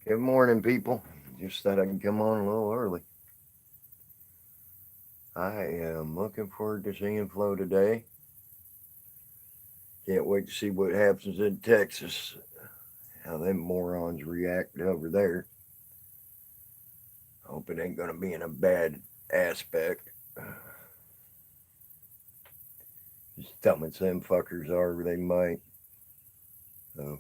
Good morning, people. Just thought I'd come on a little early. I am looking forward to seeing Flo today. Can't wait to see what happens in Texas. How them morons react over there. Hope it ain't gonna be in a bad aspect. As dumb as them fuckers are, they might. So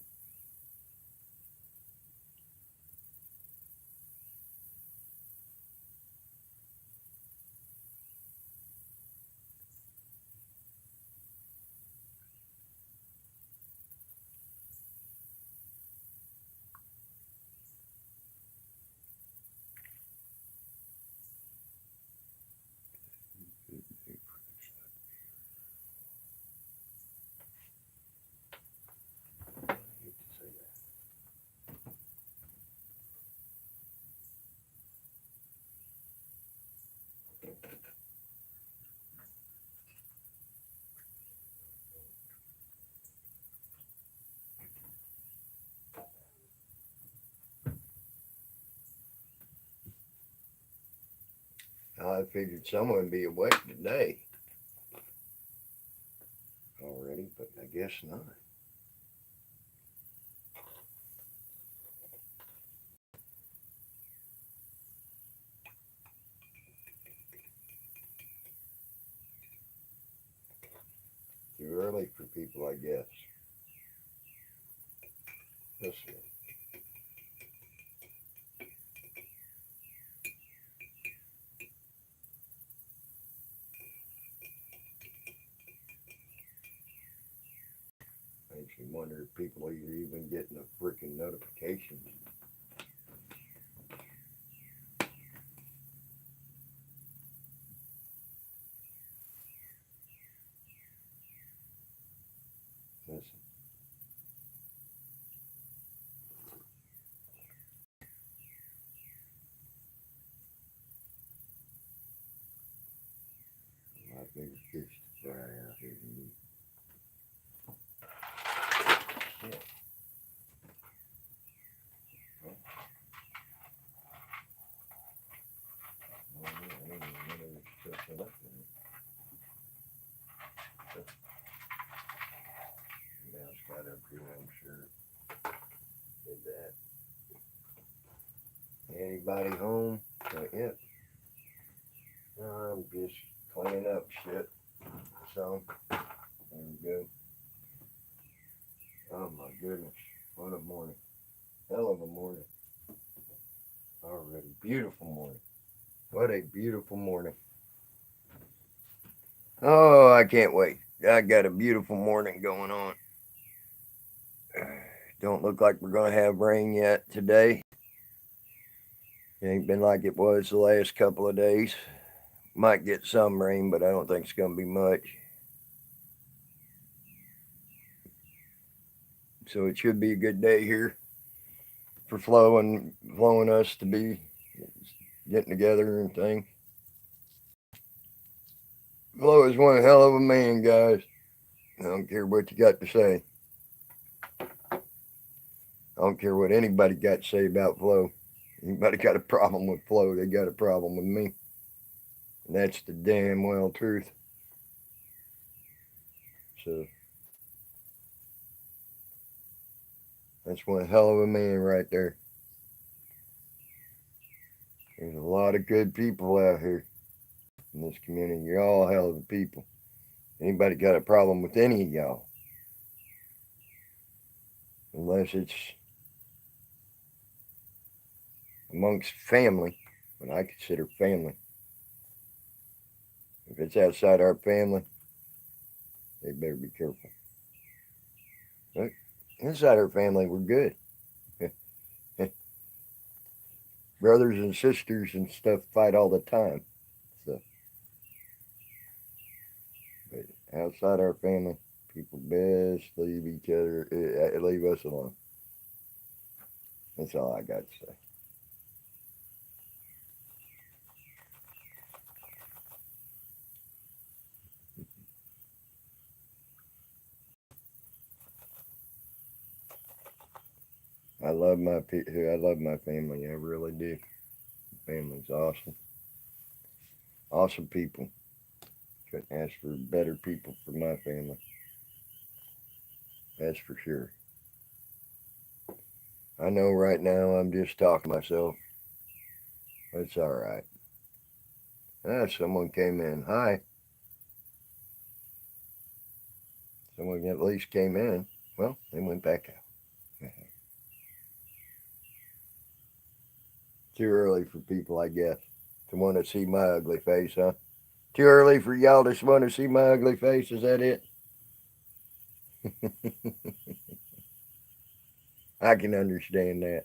I figured someone would be awake today already, but I guess not. Too early for people, I guess. Listen. Makes me wonder if people are even getting the freaking notifications. Listen. My bigger fish to fry out here than you. Shit. Oh, yeah, I didn't even know there was stuff left in it. Now it's got up here, I'm sure. Did that. Anybody home? Not yet. I'm just cleaning up shit. So, there we go. Oh my goodness. What a morning. Hell of a morning. Already. Beautiful morning. What a beautiful morning. Oh, I can't wait. I got a beautiful morning going on. Don't look like we're going to have rain yet today. It ain't been like it was the last couple of days. Might get some rain, but I don't think it's going to be much. So it should be a good day here for Flo and us to be getting together and things. Flo is one hell of a man, guys. I don't care what you got to say. I don't care what anybody got to say about Flo. Anybody got a problem with Flo, they got a problem with me. And that's the damn well truth. So that's one hell of a man right there. There's a lot of good people out here in this community. You're all hell of a people. Anybody got a problem with any of y'all? Unless it's amongst family, what I consider family. If it's outside our family, they better be careful. But inside our family, we're good. Brothers and sisters and stuff fight all the time. So, but outside our family, people best leave each other, leave us alone. That's all I got to say. I love my family. I really do. Family's awesome. Awesome people. Couldn't ask for better people for my family. That's for sure. I know right now I'm just talking to myself. It's all right. Someone came in. Hi. Someone at least came in. Well, they went back out. Too early for people, I guess, to want to see my ugly face, huh? Too early for y'all to want to see my ugly face? Is that it? I can understand that.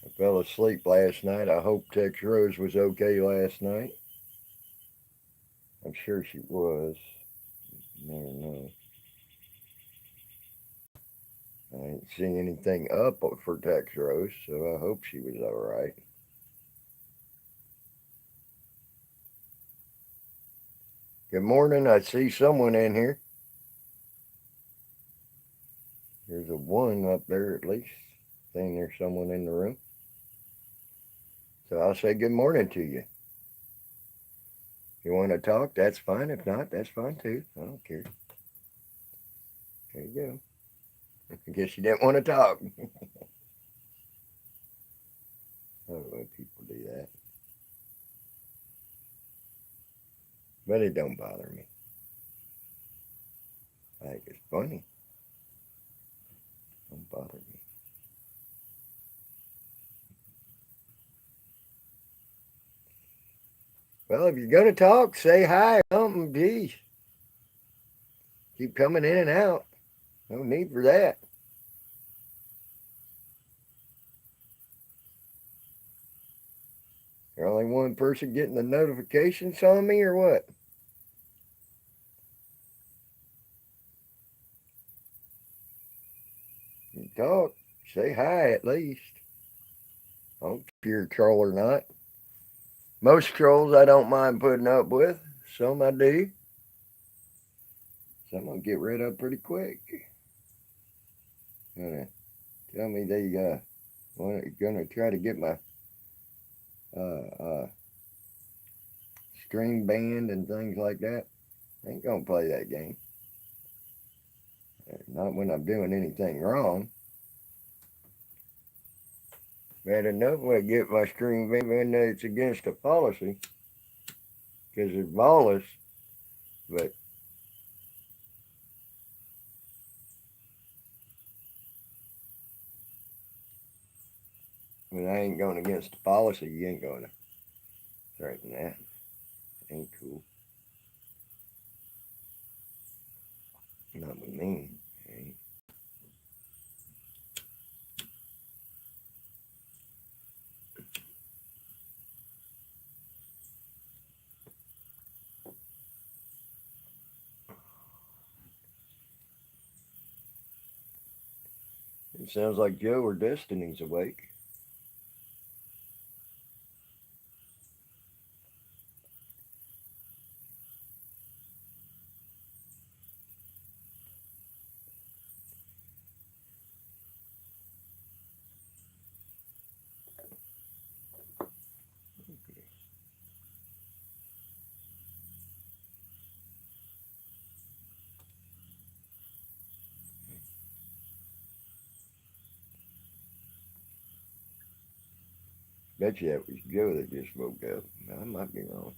I fell asleep last night. I hope Tex Rose was okay last night. I'm sure she was. You never know. I ain't seen anything up for Tex Rose, so I hope she was all right. Good morning. I see someone in here. There's a one up there at least, saying there's someone in the room. So I'll say good morning to you. If you want to talk, that's fine. If not, that's fine too. I don't care. There you go. I guess you didn't want to talk. I don't know why people do that. But it don't bother me. I think it's funny. Don't bother me. Well, if you're going to talk, say hi or something. Geez. Keep coming in and out. No need for that. There's only one person getting the notifications on me or what? You talk, say hi at least. I don't care if you're a troll or not. Most trolls I don't mind putting up with. Some I do. Some I'll get rid of pretty quick. Tell me they gonna try to get my stream banned and things like that. I ain't gonna play that game. Not when I'm doing anything wrong. Bad enough when I get my stream banned, it's against the policy because it's lawless. But when I ain't going against the policy, you ain't gonna threaten that. Ain't cool. Not with me. Ain't. It sounds like Joe or Destiny's awake. Bet you that was Joe that just woke up. I might be wrong.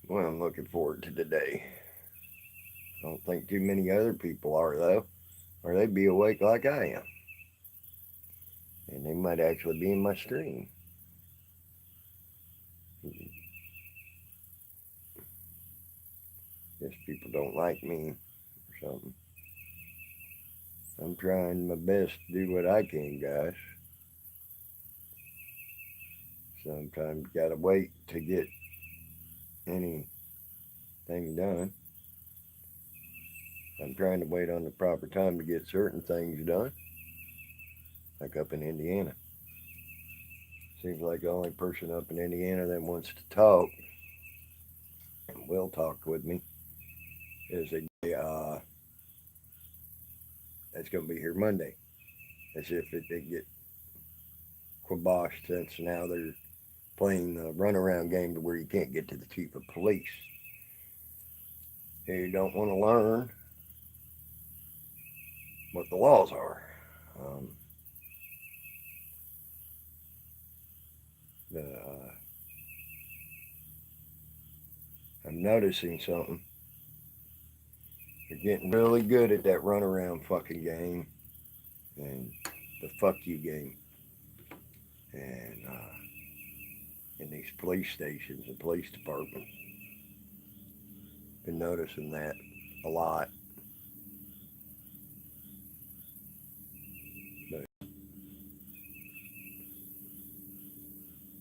Well, I'm looking forward to today. I don't think too many other people are, though, or they'd be awake like I am. And they might actually be in my stream. Guess people don't like me or something. I'm trying my best to do what I can, guys. Sometimes you gotta wait to get anything done. I'm trying to wait on the proper time to get certain things done, like up in Indiana. Seems like the only person up in Indiana that wants to talk and will talk with me is a guy that's going to be here Monday. As if they get quaboshed since now they're playing the runaround game to where you can't get to the chief of police. You don't want to learn what the laws are. I'm noticing something. They're getting really good at that runaround fucking game and the fuck you game. And in these police stations and police departments. Been noticing that a lot. But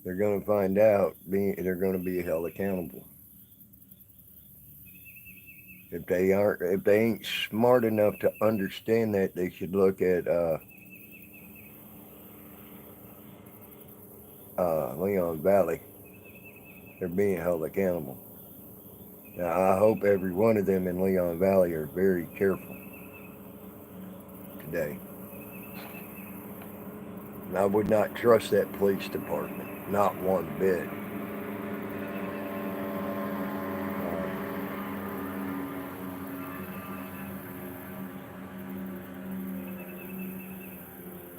they're going to find out, they're going to be held accountable. If they ain't smart enough to understand that, they should look at Leon Valley. They're being held accountable. Now, I hope every one of them in Leon Valley are very careful today. And I would not trust that police department, not one bit.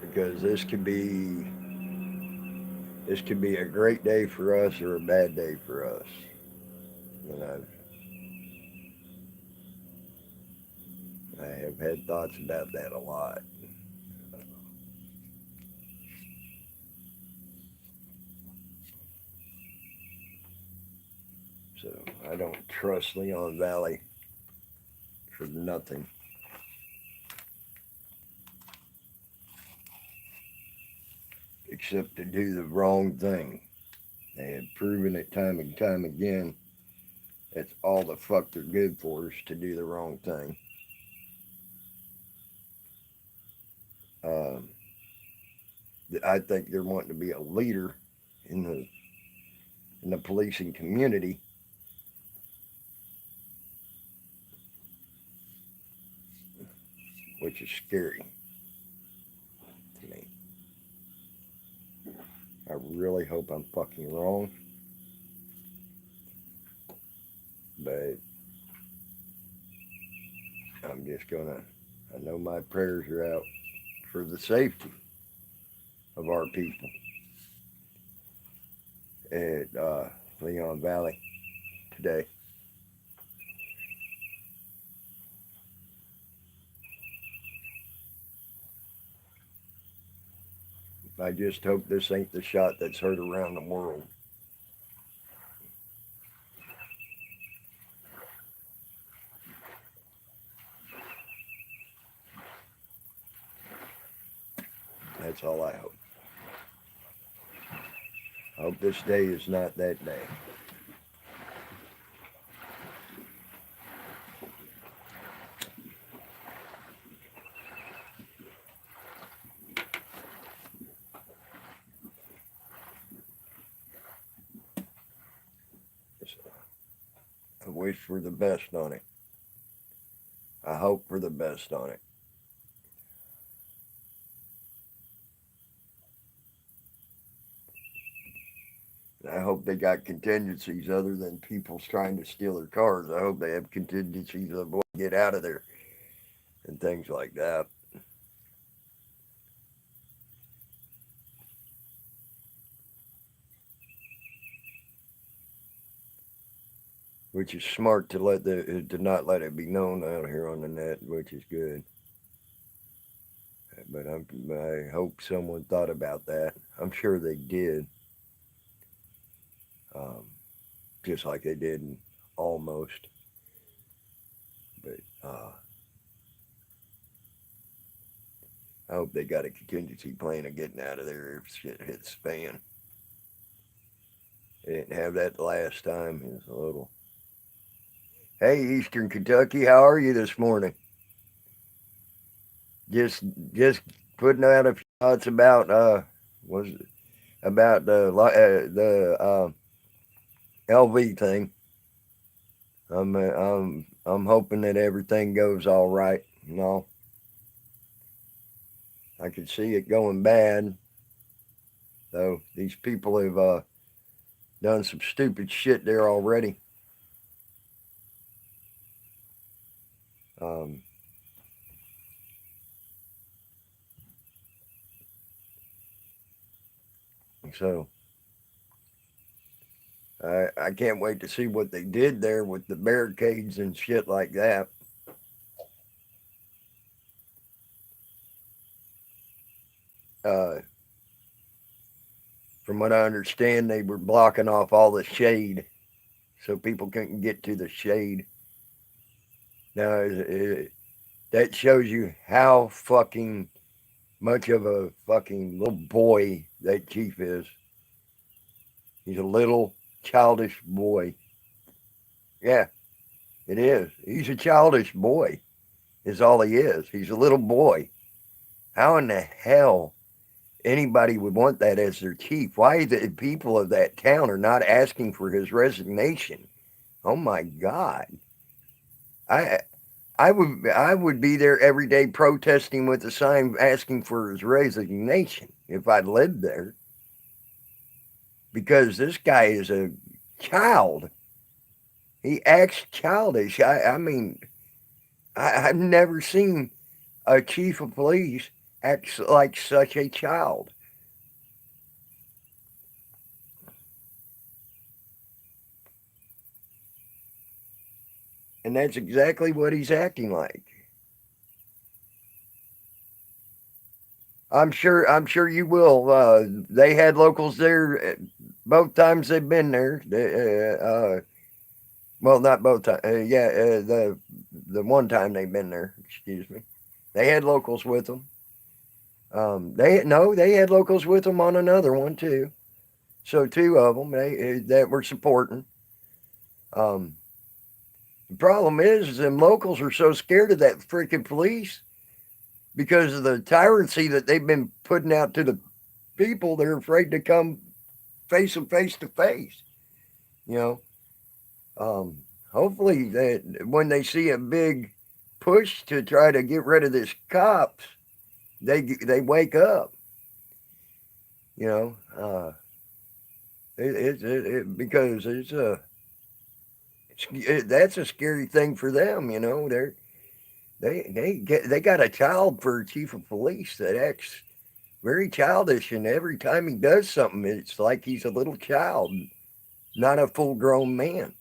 Because this could be a great day for us or a bad day for us. And I have had thoughts about that a lot. So I don't trust Leon Valley for nothing. Except to do the wrong thing. They have proven it time and time again. That's all the fuck they're good for is to do the wrong thing. I think they're wanting to be a leader in the policing community. Which is scary to me. I really hope I'm fucking wrong. But I'm just gonna, I know my prayers are out for the safety of our people at Leon Valley today. I just hope this ain't the shot that's heard around the world. That's all I hope. I hope this day is not that day. I wish for the best on it. I hope for the best on it. And I hope they got contingencies other than people trying to steal their cars. I hope they have contingencies of what to get out of there and things like that. Which is smart to not let it be known out here on the net, which is good. But I hope someone thought about that. I'm sure they did. Just like they did in Almost. But I hope they got a contingency plan of getting out of there if shit hits the fan. They didn't have that the last time. It was a little. Hey, Eastern Kentucky, how are you this morning? Just putting out a few thoughts about was about the LV thing. I'm hoping that everything goes all right. I could see it going bad. Though these people have done some stupid shit there already. Um, so I can't wait to see what they did there with the barricades and shit like that. Uh, from what I understand, they were blocking off all the shade so people couldn't get to the shade. Now, that shows you how fucking much of a fucking little boy that chief is. He's a little childish boy. Yeah, it is. He's a childish boy, is all he is. He's a little boy. How in the hell anybody would want that as their chief? Why the people of that town are not asking for his resignation? Oh my God. I I would be there every day protesting with a sign asking for his resignation if I'd lived there. Because this guy is a child. He acts childish. I mean, I've never seen a chief of police act like such a child. And that's exactly what he's acting like. I'm sure you will. They had locals there both times they've been there. Well, not both times. Yeah, the one time they've been there. Excuse me. They had locals with them. They had locals with them on another one too. So two of them that were supporting. Um, the problem is them locals are so scared of that freaking police because of the tyranny that they've been putting out to the people. They're afraid to come face them face to face. You know. Hopefully that when they see a big push to try to get rid of this cops, they wake up. You know, because that's a scary thing for them. You know, they got a child for chief of police that acts very childish, and every time he does something, it's like he's a little child, not a full grown man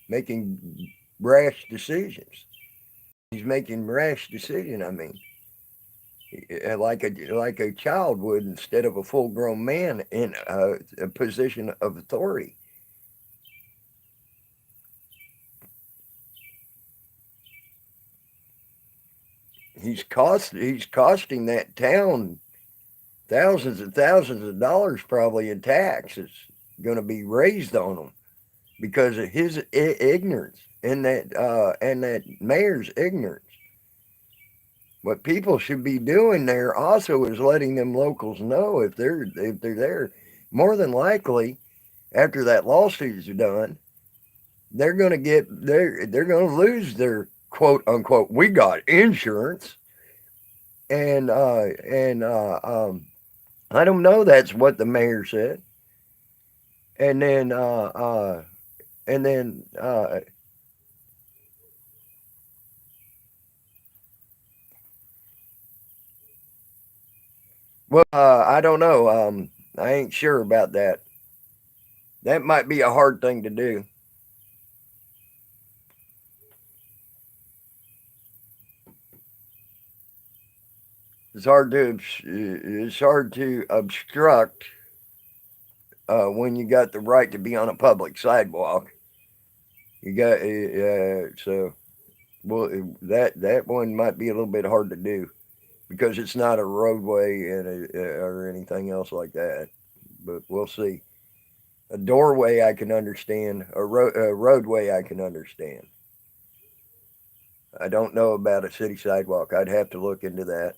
making rash decisions. He's making rash decision. I mean, like a child would instead of a full grown man in a position of authority. He's costing that town thousands and thousands of dollars probably in taxes going to be raised on him because of his ignorance and that mayor's ignorance. What people should be doing there also is letting them locals know if they're there. More than likely, after that lawsuit's done, they're gonna lose their quote unquote we got insurance and I don't know that's what the mayor said and then and then well I don't know I ain't sure about that. That might be a hard thing to do. It's hard to obstruct when you got the right to be on a public sidewalk. You got so well that one might be a little bit hard to do because it's not a roadway or anything else like that. But we'll see. A doorway I can understand. A roadway I can understand. I don't know about a city sidewalk. I'd have to look into that.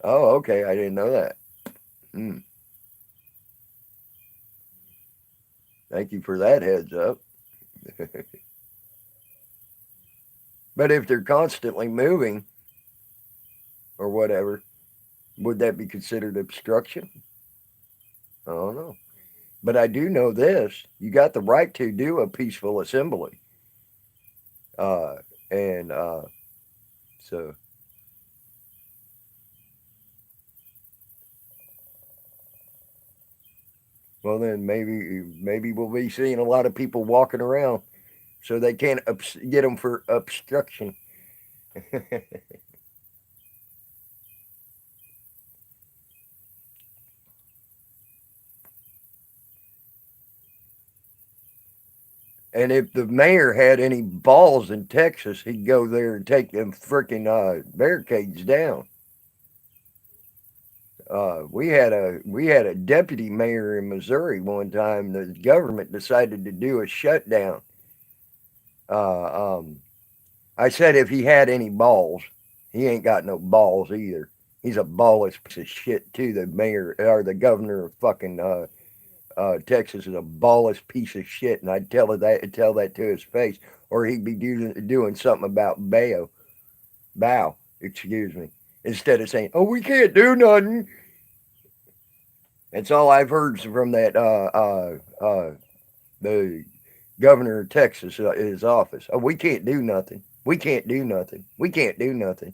Oh, okay. I didn't know that. Thank you for that heads up. But if they're constantly moving or whatever, would that be considered obstruction? I don't know. But I do know this: you got the right to do a peaceful assembly, uh, and so. Well, then maybe we'll be seeing a lot of people walking around, so they can't get them for obstruction. And if the mayor had any balls in Texas, he'd go there and take them freaking barricades down. We had a deputy mayor in Missouri one time. The government decided to do a shutdown. Uh, I said if he had any balls, he ain't got no balls either. He's a ballless piece of shit too. The mayor or the governor of fucking Texas is a ballless piece of shit, and I'd tell that to his face, or he'd be doing something about bow, excuse me, instead of saying, "Oh, we can't do nothing." That's all I've heard from that the governor of Texas, his office. Oh, we can't do nothing. We can't do nothing. We can't do nothing.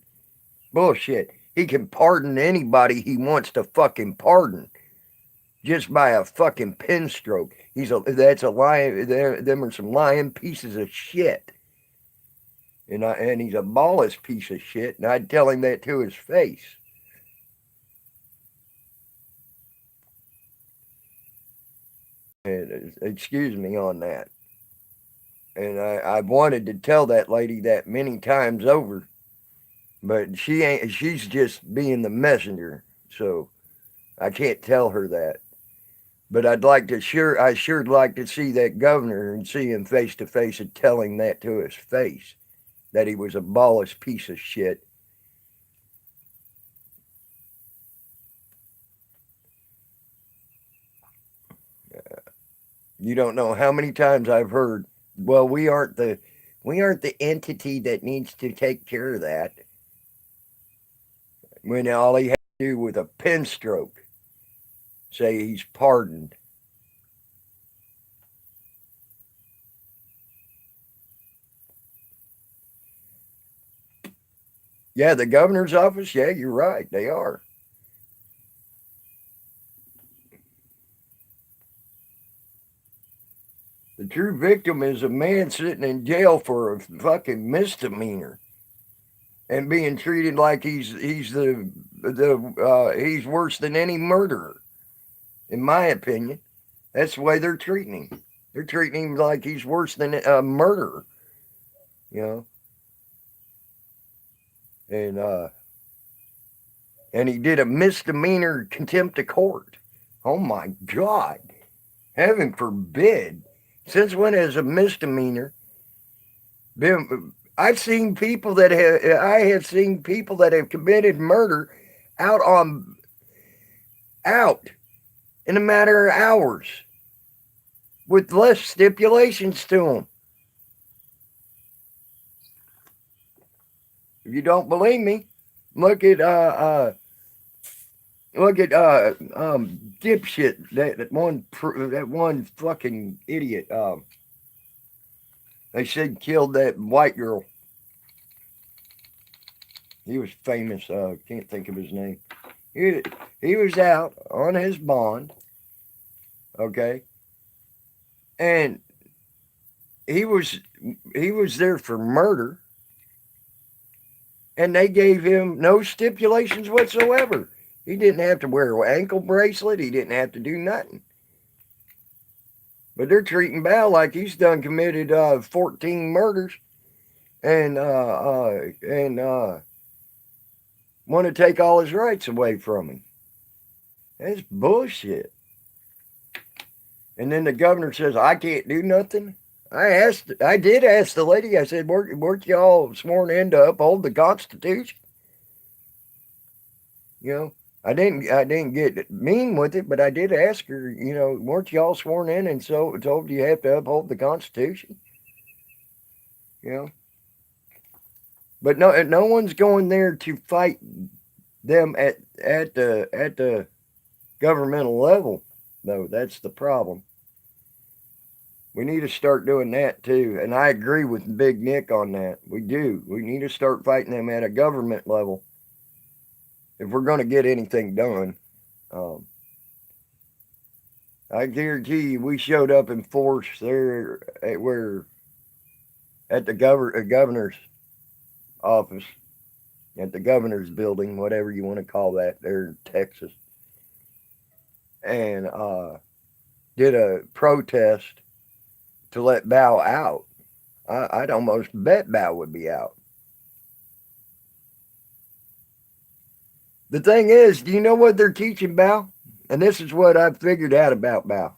Bullshit. He can pardon anybody he wants to fucking pardon just by a fucking pen stroke. That's a lying. Them are some lying pieces of shit. And he's a ballless piece of shit, and I'd tell him that to his face. And excuse me on that. And I wanted to tell that lady that many times over, but she ain't. She's just being the messenger, so I can't tell her that. But I sure'd like to see that governor and see him face to face and tell him that to his face, that he was a ballless piece of shit. You don't know how many times I've heard, well, we aren't the entity that needs to take care of that. When all he had to do with a pen stroke, say he's pardoned. Yeah, the governor's office, yeah, you're right, they are. The true victim is a man sitting in jail for a fucking misdemeanor and being treated like he's worse than any murderer. In my opinion, that's the way they're treating him. They're treating him like he's worse than a murderer, you know. And he did a misdemeanor contempt of court. Oh my God, heaven forbid! Since when has a misdemeanor been? I have seen people that have committed murder out in a matter of hours with less stipulations to them. If you don't believe me, look at dipshit that one fucking idiot. They said killed that white girl. He was famous. Can't think of his name. He was out on his bond. Okay, and he was there for murder, and they gave him no stipulations whatsoever. He didn't have to wear an ankle bracelet. He didn't have to do nothing. But they're treating Bao like he's done committed 14 murders and want to take all his rights away from him. That's bullshit. And then the governor says, I can't do nothing. I did ask the lady, I said, weren't y'all sworn in to uphold the Constitution? You know, I didn't get mean with it, but I did ask her, weren't y'all sworn in and so told you have to uphold the Constitution? You know, but no one's going there to fight them at the governmental level, though. That's the problem. We need to start doing that too, and I agree with Big Nick on that. We do. We need to start fighting them at a government level if we're going to get anything done. Um, I guarantee you, we showed up in force there at the governor's office, at the governor's building, whatever you want to call that, there in Texas, and did a protest to let Bao out. I'd almost bet Bao would be out. The thing is, do you know what they're teaching Bao? And this is what I've figured out about Bao.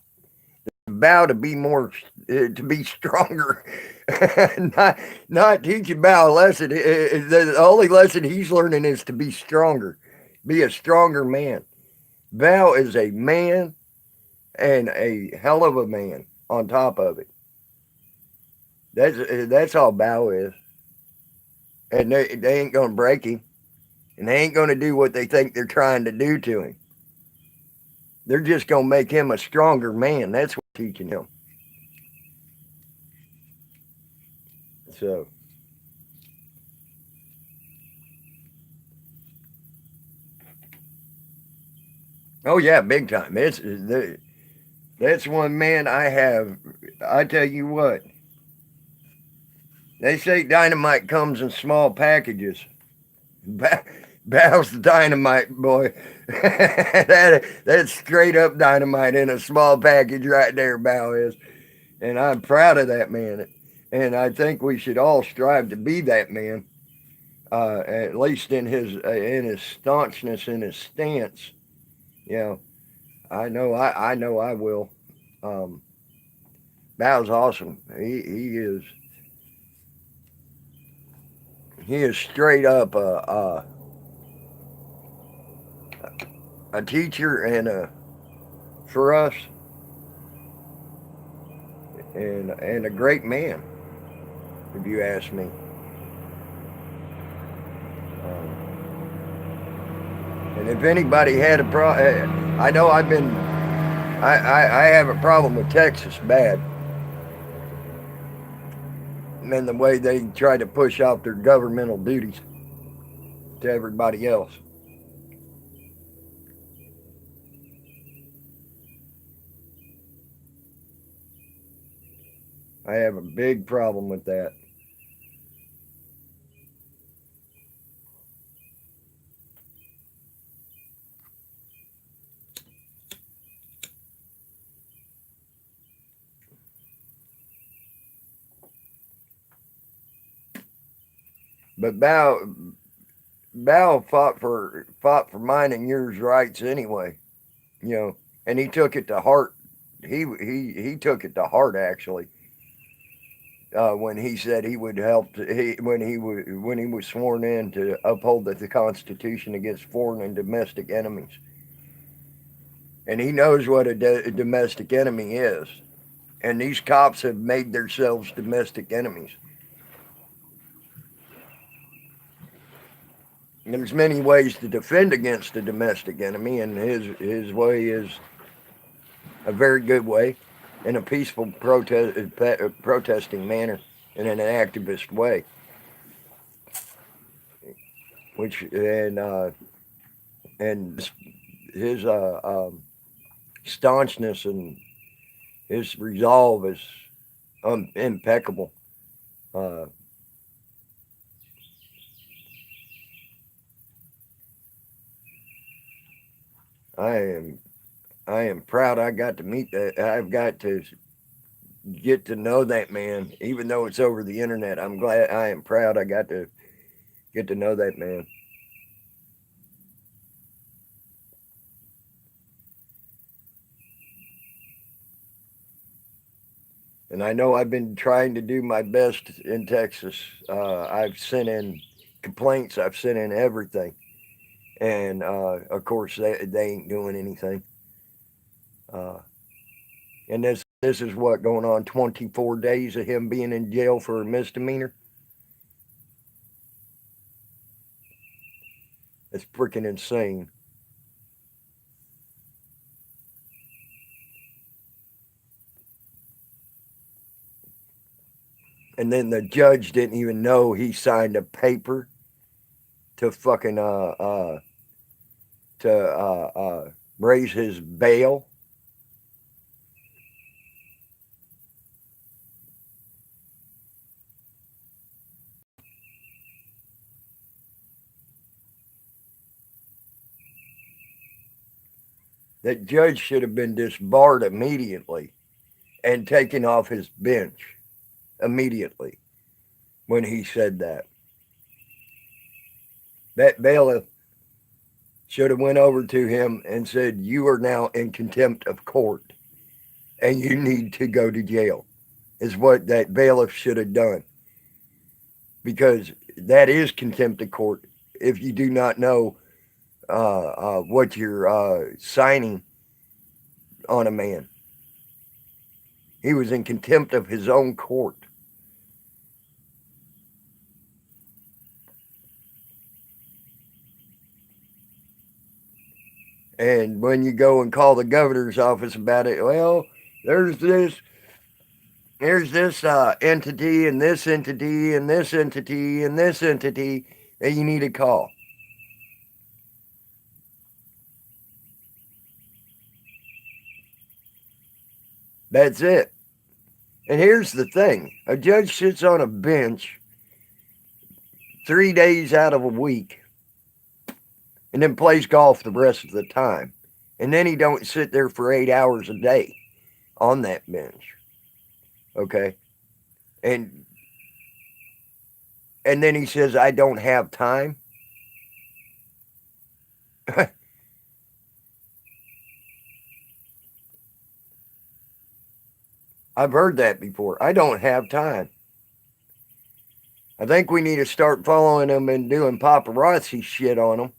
Bao to be to be stronger, not teaching Bao a lesson. The only lesson he's learning is to be stronger, be a stronger man. Bao is a man and a hell of a man on top of it. That's all Bao is, and they ain't gonna break him, and they ain't gonna do what they think they're trying to do to him. They're just gonna make him a stronger man. That's what they're teaching him. So, oh yeah, big time. That's one man I have. I tell you what, they say dynamite comes in small packages. Bao's the dynamite, boy. That's straight up dynamite in a small package right there, Bao is. And I'm proud of that man. And I think we should all strive to be that man, at least in his staunchness, in his stance. You know, I know I will. Um, Bao's awesome. He is straight up a teacher and for us and a great man, if you ask me. And if anybody had a problem, I know I have a problem with Texas bad, and the way they try to push off their governmental duties to everybody else. I have a big problem with that. But Bao fought for mine and yours rights anyway, and he took it to heart. He took it to heart actually. When he said he would help, when he was sworn in to uphold the Constitution against foreign and domestic enemies, and he knows what a domestic enemy is, and these cops have made themselves domestic enemies. There's many ways to defend against a domestic enemy, and his way is a very good way, in a peaceful protesting manner, and in an activist way. Which and his staunchness and his resolve is impeccable. Uh, I am proud I got to meet that. I've got to get to know that man, even though it's over the internet. I am proud I got to get to know that man. And I know I've been trying to do my best in Texas. I've sent in complaints, I've sent in everything. And of course, they ain't doing anything. Uh, and this is what going on 24 days of him being in jail for a misdemeanor. It's freaking insane. And then the judge didn't even know he signed a paper to fucking raise his bail. That judge should have been disbarred immediately and taken off his bench immediately when he said that. That bailiff should have went over to him and said, "You are now in contempt of court and you need to go to jail," is what that bailiff should have done. Because that is contempt of court if you do not know what you're signing on a man. He was in contempt of his own court. And when you go and call the governor's office about it, well, there's this entity and this entity and this entity and this entity that you need to call. That's it. And here's the thing. A judge sits on a bench 3 days out of a week and then plays golf the rest of the time. And then he don't sit there for 8 hours a day on that bench. Okay? And then he says, "I don't have time." I've heard that before. "I don't have time." I think we need to start following them and doing paparazzi shit on them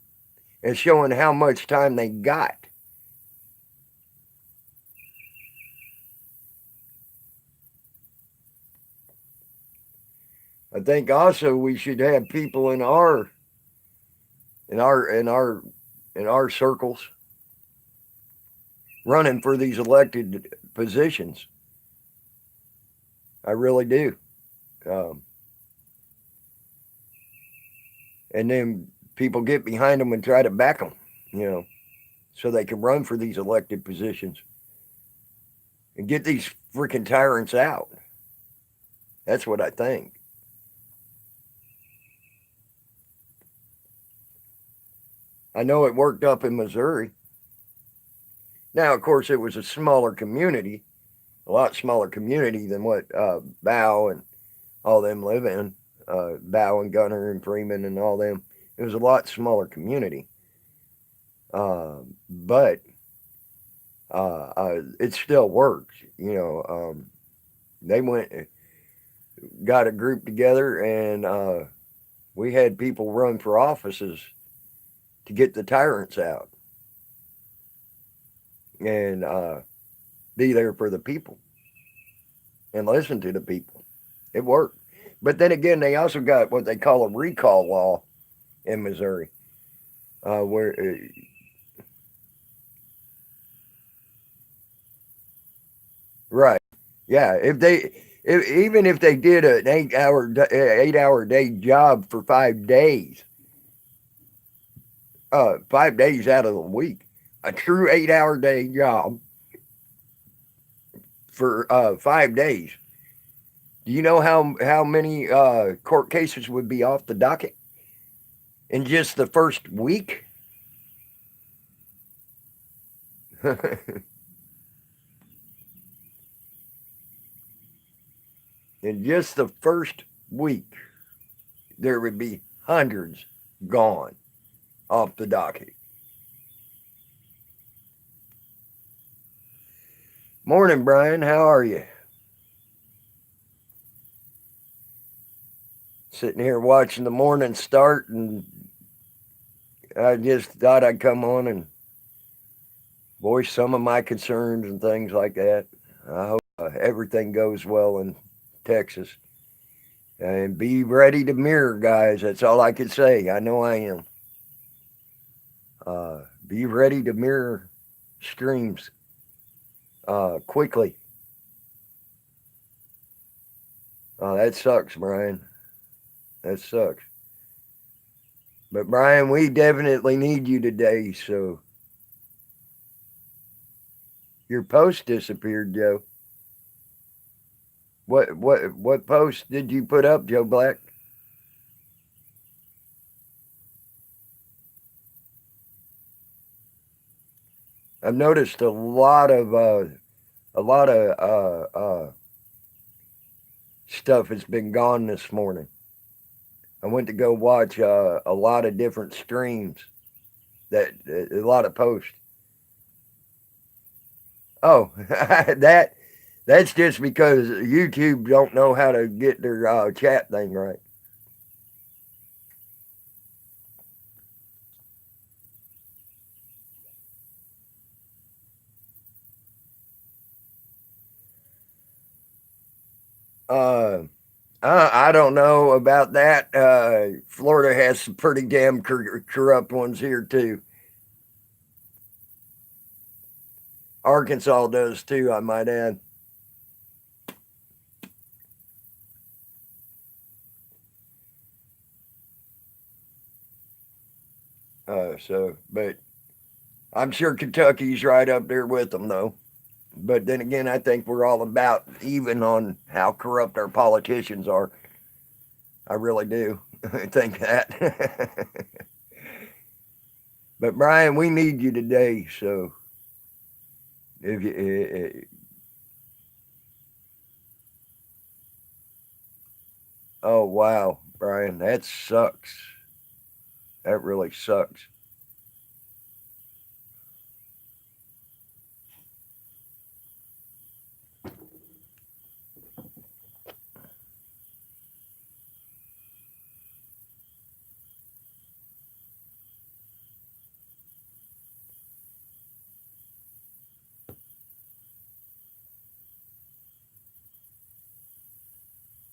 and showing how much time they got. I think also we should have people in our circles running for these elected positions. I really do. And then people get behind them and try to back them, so they can run for these elected positions and get these freaking tyrants out. That's what I think. I know it worked up in Missouri. Now, of course, it was a smaller community, a lot smaller community than what Bow and all them live in. Bow and Gunner and Freeman and all them. It was a lot smaller community. But it still works. They got a group together and we had people run for offices to get the tyrants out and be there for the people and listen to the people. It worked. But then again, they also got what they call a recall law in Missouri, where right, yeah. Even if they did an 8-hour day job for 5 days, 5 days out of the week, a true 8-hour day job for 5 days. Do you know how many court cases would be off the docket in just the first week? In just the first week, there would be hundreds gone off the docket. Morning, Brian. How are you? Sitting here watching the morning start and I just thought I'd come on and voice some of my concerns and things like that. I hope everything goes well in Texas. And be ready to mirror, guys. That's all I can say. I know I am. Be ready to mirror streams quickly. That sucks, Brian. That sucks. But Brian, we definitely need you today. So your post disappeared, Joe. What post did you put up, Joe Black? I've noticed a lot of stuff has been gone this morning. I went to go watch a lot of different streams, a lot of posts. Oh, that's just because YouTube don't know how to get their chat thing right. I don't know about that. Florida has some pretty damn corrupt ones here too. Arkansas does too, I might add. But I'm sure Kentucky's right up there with them, though. But then again, I think we're all about even on how corrupt our politicians are. I really do. I think that. But Brian, we need you today, so if you. Oh wow, Brian, that sucks. That really sucks.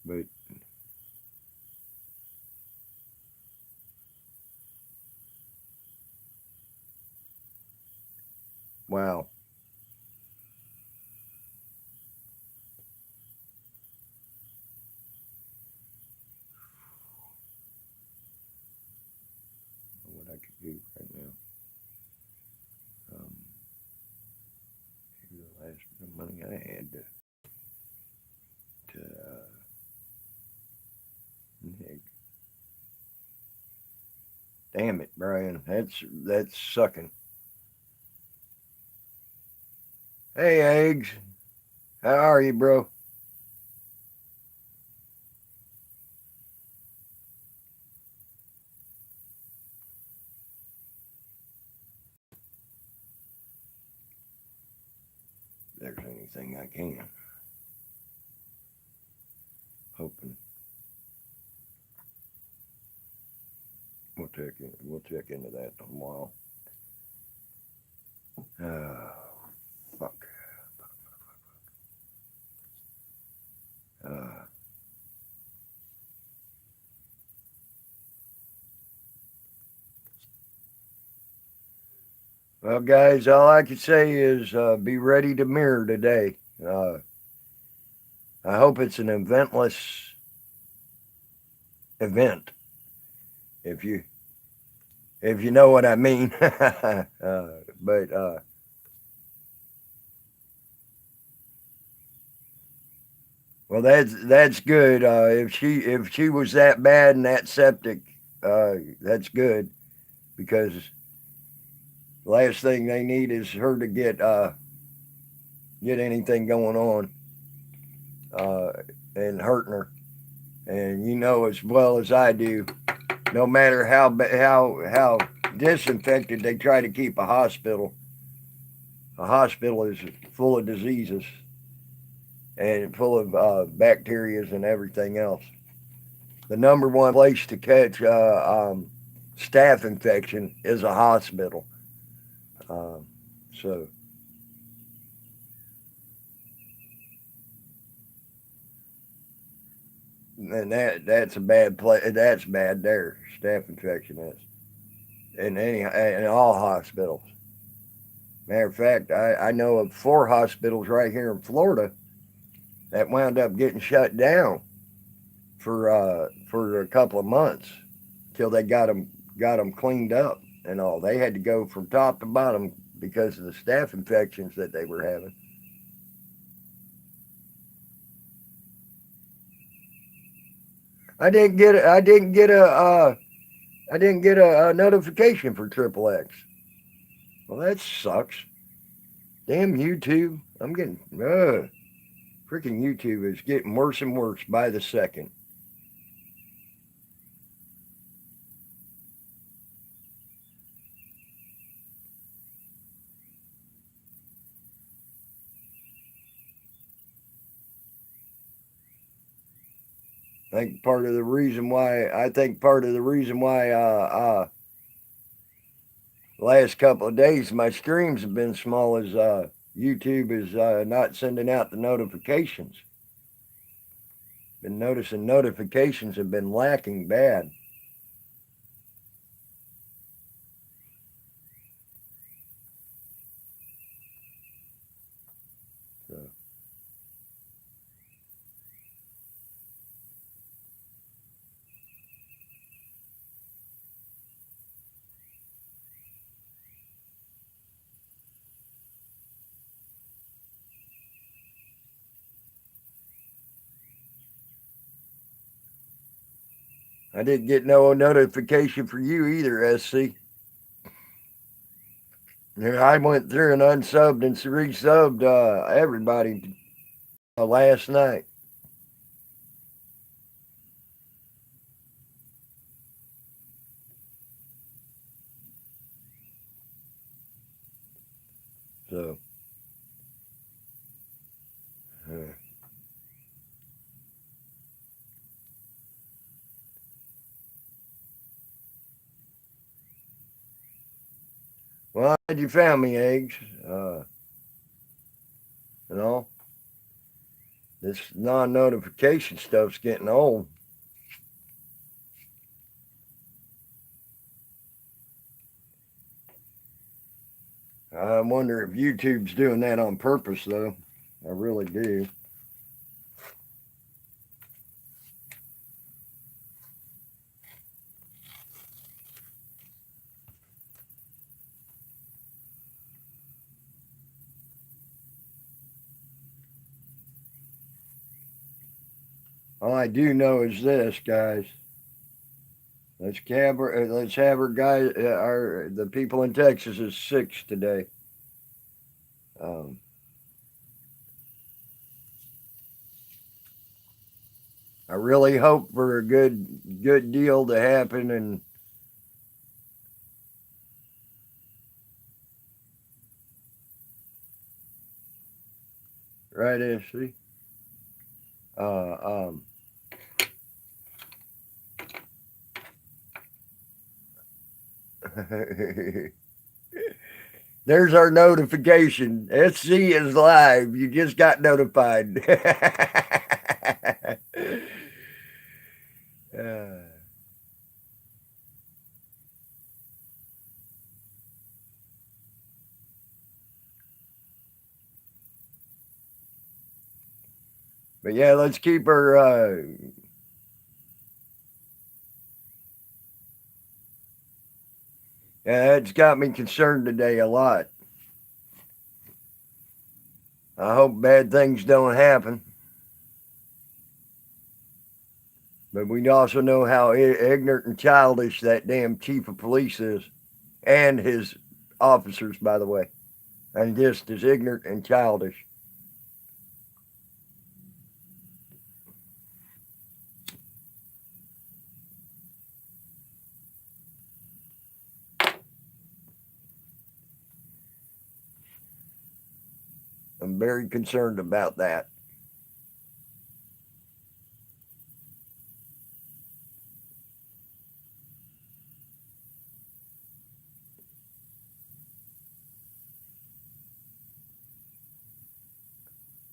But wow. What I could do right now. The last bit of money I had to damn it, Brian. That's sucking. Hey, Eggs. How are you, bro? If there's anything I can. Hoping. We'll check into that in a while. Fuck. Well, guys, all I can say is be ready to mirror today. I hope it's an eventless event. If you know what I mean. But well, that's good. If she was that bad and that septic, that's good, because the last thing they need is her to get anything going on and hurting her. And you know as well as I do, no matter how disinfected they try to keep a hospital is full of diseases and full of bacteria and everything else. The number one place to catch staph infection is a hospital. So and that's a bad play. That's bad there. Staph infection is in all hospitals. Matter of fact, I know of 4 hospitals right here in Florida that wound up getting shut down for a couple of months till they got them cleaned up and all. They had to go from top to bottom because of the staph infections that they were having. I didn't get a notification for Triple X. Well, that sucks. Damn YouTube. I'm getting freaking YouTube is getting worse and worse by the second. I think part of the reason why last couple of days my streams have been small is YouTube is not sending out the notifications. Been noticing notifications have been lacking bad. So. I didn't get no notification for you either, SC. I went through and unsubbed and resubbed everybody last night. So, well, I'm glad you found me, Eggs. You know, this non-notification stuff's getting old. I wonder if YouTube's doing that on purpose, though. I really do. All I do know is this, guys. Let's have our guys, the people in Texas is 6 today. I really hope for a good deal to happen and right, SC. There's our notification. SC is live. You just got notified. But yeah, let's keep our yeah, it's got me concerned today a lot. I hope bad things don't happen. But we also know how ignorant and childish that damn chief of police is. And his officers, by the way. And just as ignorant and childish. I'm very concerned about that.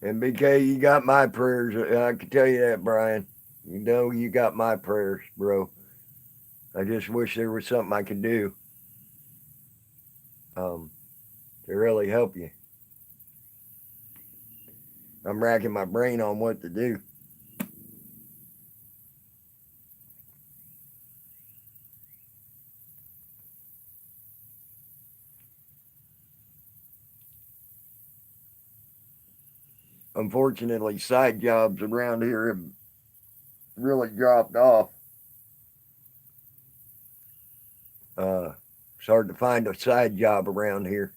And BK, you got my prayers. I can tell you that, Brian. You know you got my prayers, bro. I just wish there was something I could do to really help you. I'm racking my brain on what to do. Unfortunately, side jobs around here have really dropped off. It's hard to find a side job around here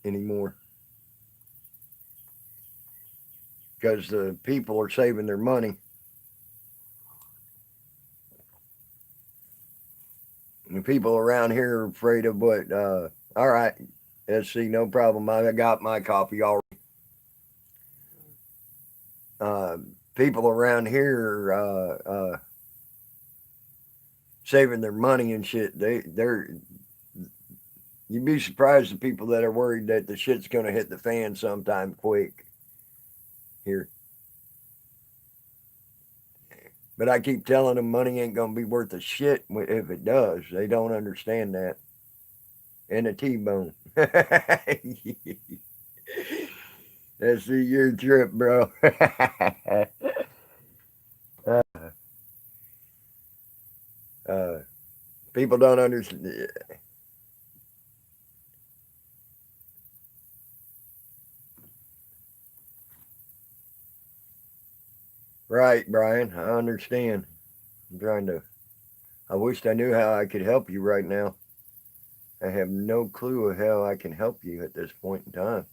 anymore because the people are saving their money. And the people around here are afraid of what. All right, SC, no problem. I got my coffee already. People around here are saving their money and shit. They're you'd be surprised the people that are worried that the shit's gonna hit the fan sometime quick here. But I keep telling them money ain't gonna be worth a shit if it does. They don't understand that. And a T-bone. That's your trip, bro. People don't understand. Right, Brian. I understand. I'm trying to. I wished I knew how I could help you right now. I have no clue of how I can help you at this point in time.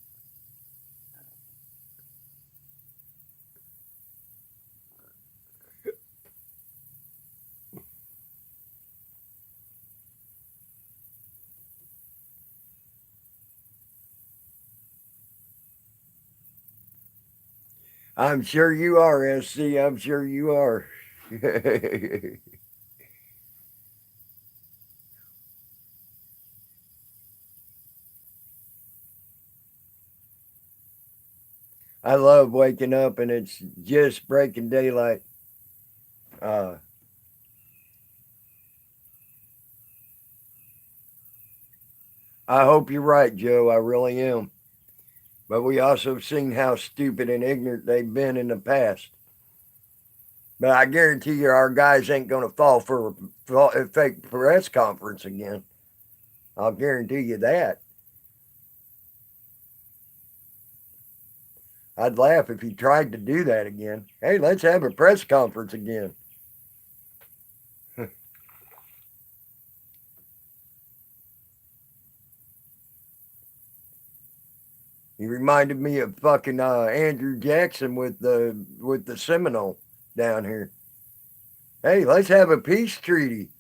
I'm sure you are, SC. I'm sure you are. I love waking up and it's just breaking daylight. I hope you're right, Joe. I really am. But we also seen how stupid and ignorant they've been in the past. But I guarantee you, our guys ain't going to fall for a fake press conference again. I'll guarantee you that. I'd laugh if he tried to do that again. Hey, let's have a press conference again. He reminded me of fucking Andrew Jackson with the Seminole down here. Hey, let's have a peace treaty.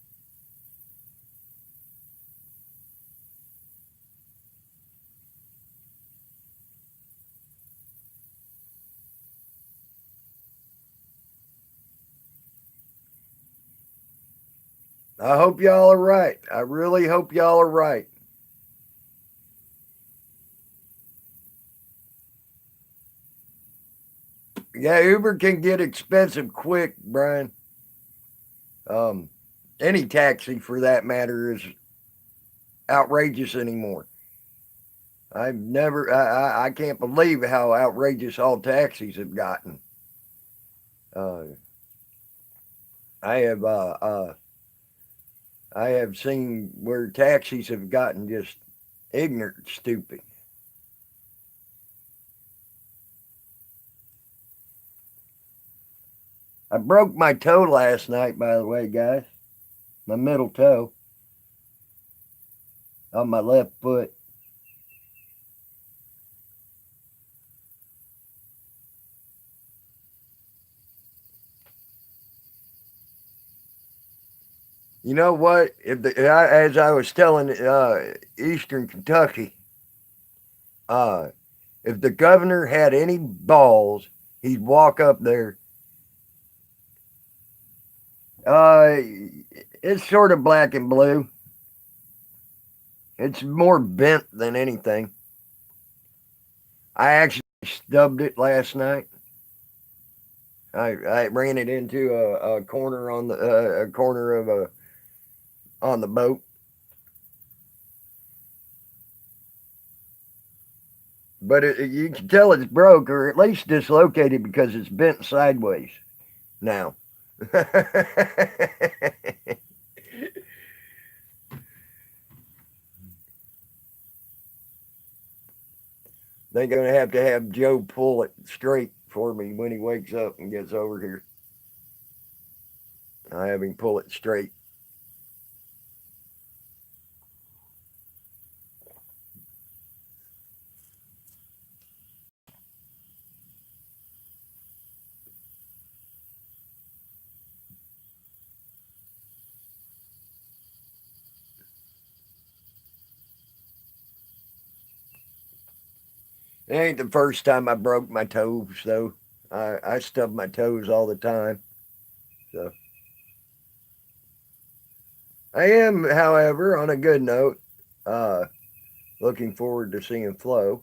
I hope y'all are right. I really hope y'all are right. Yeah, Uber can get expensive quick, Brian. Any taxi for that matter is outrageous anymore. I can't believe how outrageous all taxis have gotten. I have, I have seen where taxis have gotten just ignorant, stupid. I broke my toe last night, by the way, guys. My middle toe on my left foot. You know what? As I was telling Eastern Kentucky, if the governor had any balls, he'd walk up there. It's sort of black and blue. It's more bent than anything. I actually stubbed it last night. I ran it into a corner on the a corner of a on the boat. But you can tell it's broke or at least dislocated because it's bent sideways now. They're going to have Joe pull it straight for me when he wakes up and gets over here. I have him pull it straight. It ain't the first time I broke my toes, though. I stub my toes all the time. So I am, however, on a good note, uh, looking forward to seeing Flo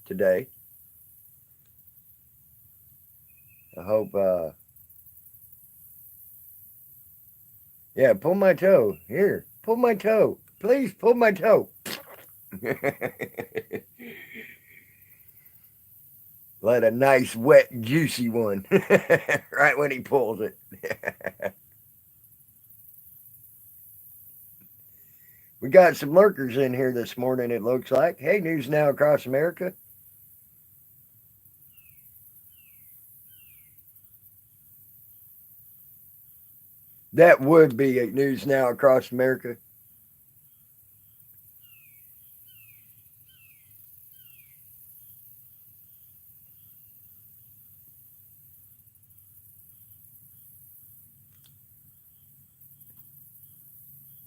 today. I hope, yeah, pull my toe. Here, pull my toe. Please pull my toe. Let a nice, wet, juicy one right when he pulls it. We got some lurkers in here this morning, it looks like. Hey, News Now Across America. That would be a News Now Across America.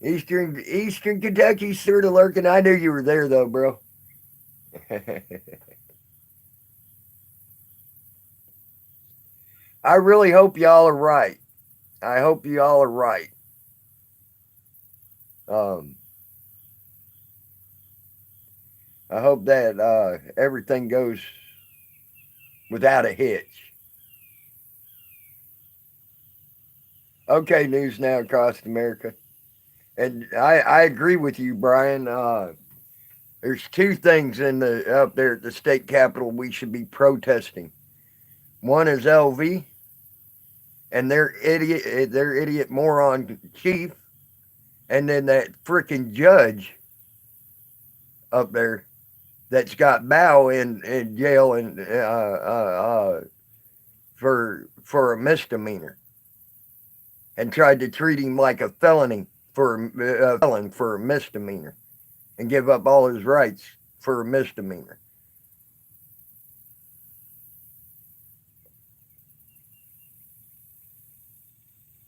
Eastern Kentucky sort of lurking. I knew you were there though, bro. I really hope y'all are right. I hope y'all are right. Um, I hope that everything goes without a hitch. Okay, News Now Across America. And I agree with you, Brian. There's two things in the up there at the state capitol we should be protesting. One is LV and their idiot moron chief, and then that freaking judge up there that's got Bao in jail and for a misdemeanor, and tried to treat him like a felony for a felon for a misdemeanor, and give up all his rights for a misdemeanor.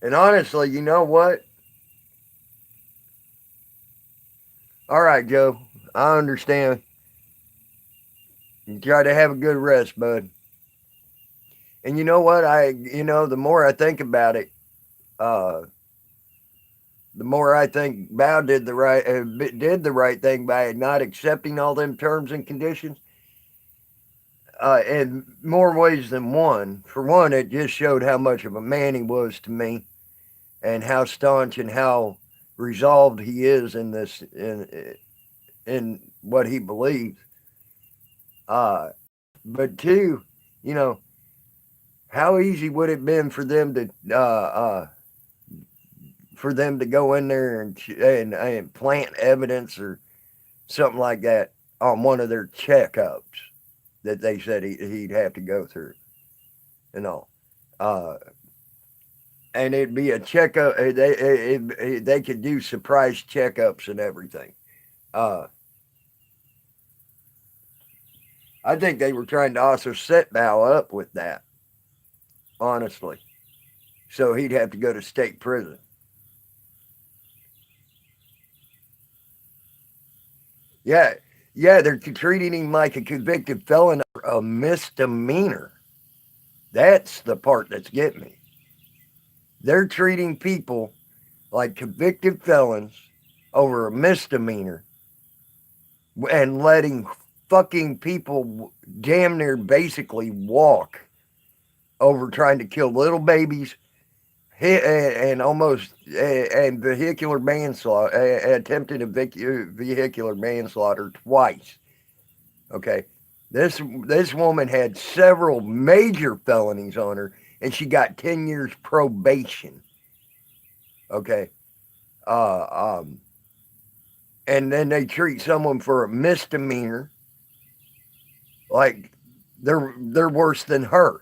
And honestly, you know what? All right, Joe, I understand. You try to have a good rest, bud. And you know what? The more I think about it, uh, the more I think Bao did the right thing by not accepting all them terms and conditions. In more ways than one. For one, it just showed how much of a man he was to me, and how staunch and how resolved he is in this in what he believes. But two, you know, how easy would it have been for them to go in there and plant evidence or something like that on one of their checkups that they said he'd have to go through and all. And it'd be a checkup. They could do surprise checkups and everything. Uh, I think they were trying to also set Bao up with that, honestly. So he'd have to go to state prison. Yeah, yeah, they're treating him like a convicted felon, a misdemeanor. That's the part that's getting me. They're treating people like convicted felons over a misdemeanor and letting fucking people damn near basically walk over trying to kill little babies and almost and vehicular manslaughter, attempted vehicular manslaughter twice. Okay, this woman had several major felonies on her, and she got 10 years probation. Okay, uh, um, and then they treat someone for a misdemeanor like they're worse than her.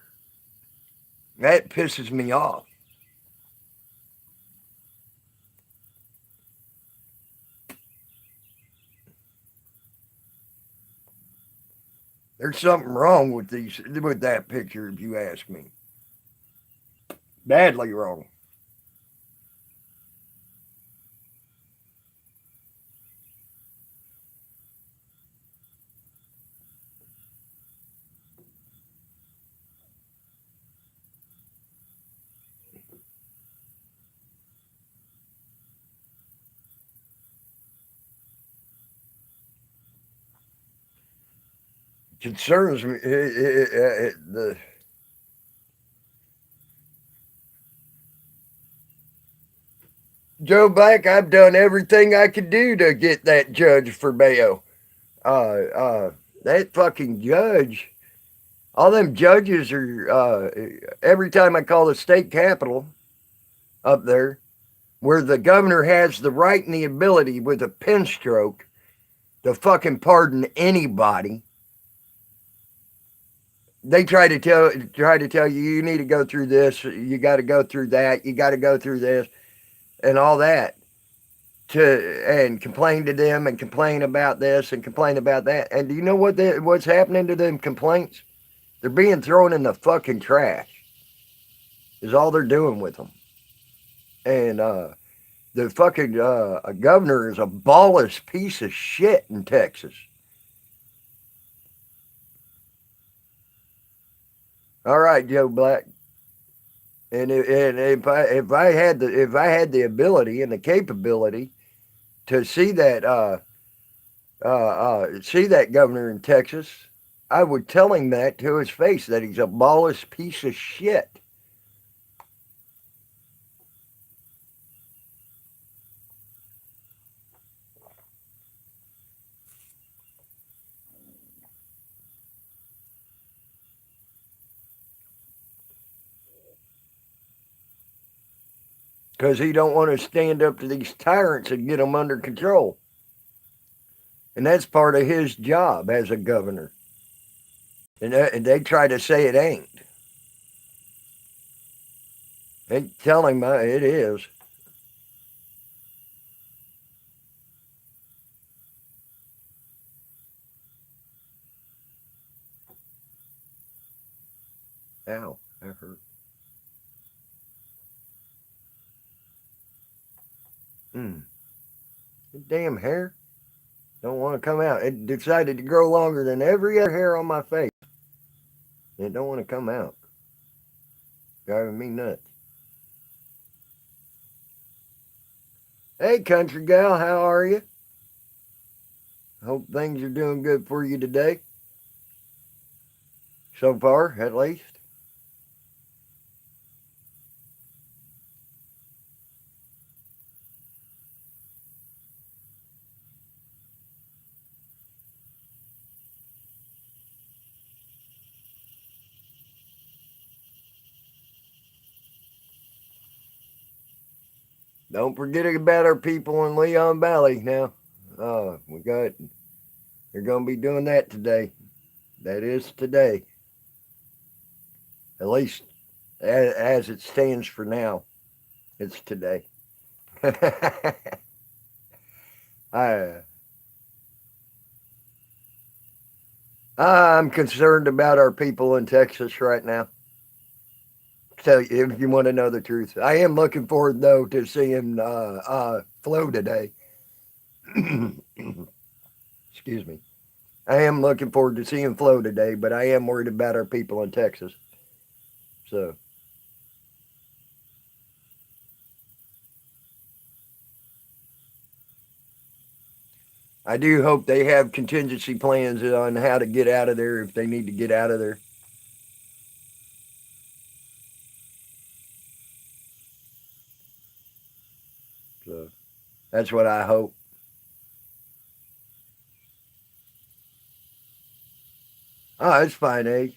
That pisses me off. There's something wrong with that picture, if you ask me. Badly wrong. Concerns me. The Joe Black, I've done everything I could do to get that judge for bail. That fucking judge, all them judges are, every time I call the state capitol up there, where the governor has the right and the ability with a pen stroke to fucking pardon anybody, they try to tell you, you need to go through this, you got to go through that, you got to go through this, and all that, and complain to them and complain about this and complain about that. And do you know what's happening to them complaints? They're being thrown in the fucking trash. Is all they're doing with them. And the fucking governor is a ballless piece of shit in Texas. All right, Joe Black. And if I had the ability and the capability to see that governor in Texas, I would tell him that to his face, that he's a ballless piece of shit. Because he don't want to stand up to these tyrants and get them under control. And that's part of his job as a governor. And they try to say it ain't. And tell him it is. Ow, that hurt. The damn hair don't want to come out. It decided to grow longer than every other hair on my face. It don't want to come out. Driving me nuts. Hey, country gal, how are you? Hope things are doing good for you today. So far, at least. Don't forget about our people in Leon Valley now. They're going to be doing that today. That is today. At least as it stands for now, it's today. I, I'm concerned about our people in Texas right now. So if you want to know the truth, I am looking forward though to seeing Flo today. Excuse me. I am looking forward to seeing Flo today, but I am worried about our people in Texas. So I do hope they have contingency plans on how to get out of there if they need to get out of there. So that's what I hope. Oh, it's fine, eh?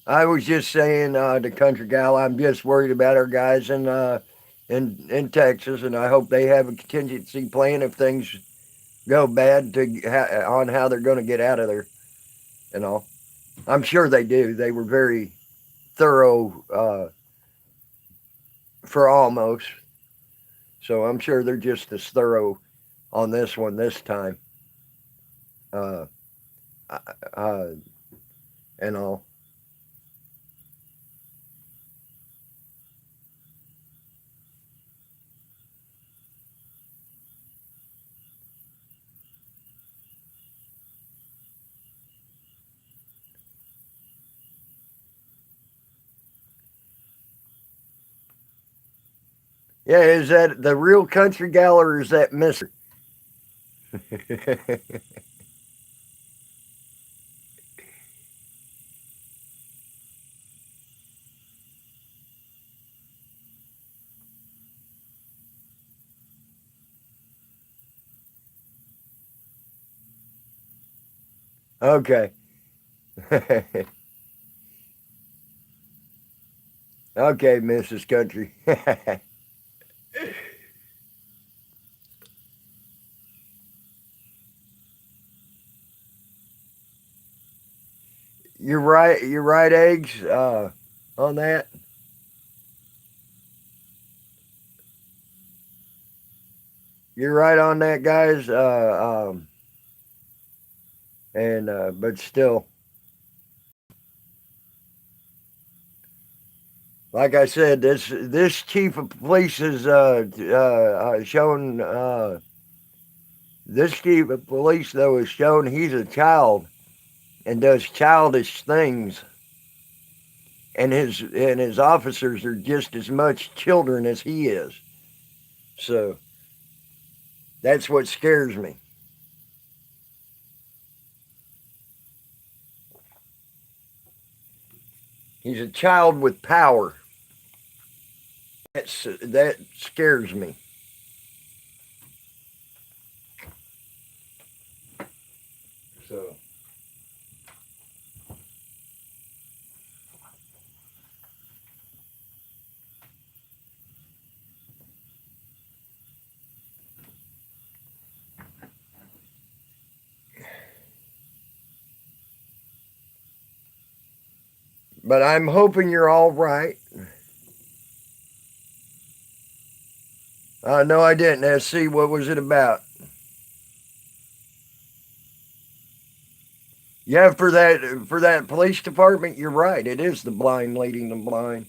I was just saying to Country Gal, I'm just worried about our guys in Texas, and I hope they have a contingency plan if things go bad on how they're going to get out of there. You know, I'm sure they do. They were very thorough for almost, so I'm sure they're just as thorough on this one this time. Uh, uh, and all. Yeah, is that the real Country Gal or is that Mister? Okay. Okay, Mrs. Country. You're right. You're right. Eggs on that. You're right on that, guys. And but still, like I said, this chief of police is shown. This chief of police though is shown he's a child and does childish things, and his officers are just as much children as he is. So that's what scares me. He's a child with power. That scares me. So, but I'm hoping you're all right. No, I didn't. SC, what was it about? Yeah, for that police department, you're right. It is the blind leading the blind.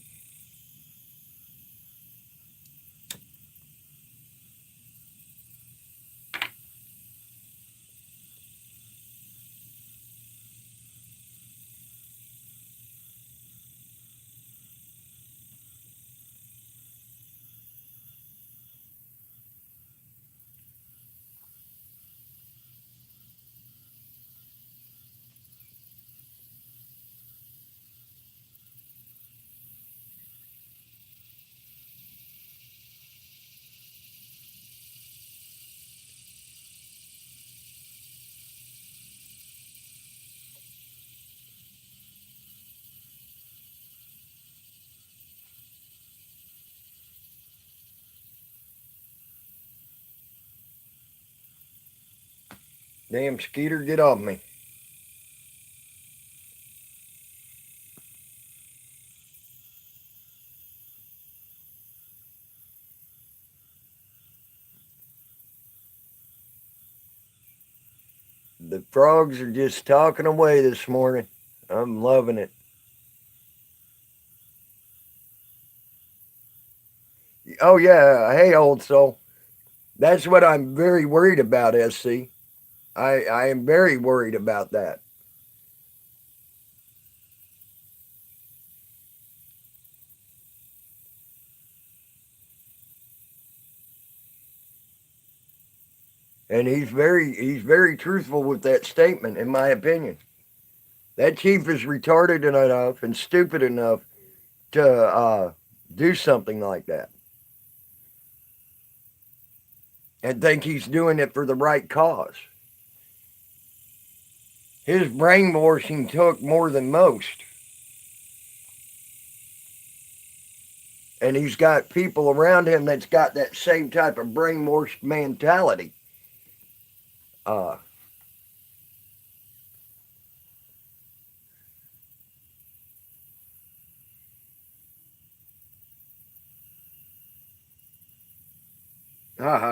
Damn Skeeter, get off me. The frogs are just talking away this morning. I'm loving it. Oh yeah, hey old soul. That's what I'm very worried about, SC. I am very worried about that. And he's very truthful with that statement, in my opinion. That chief is retarded enough and stupid enough to do something like that. And think he's doing it for the right cause. His brainwashing took more than most. And he's got people around him that's got that same type of brainwashed mentality. I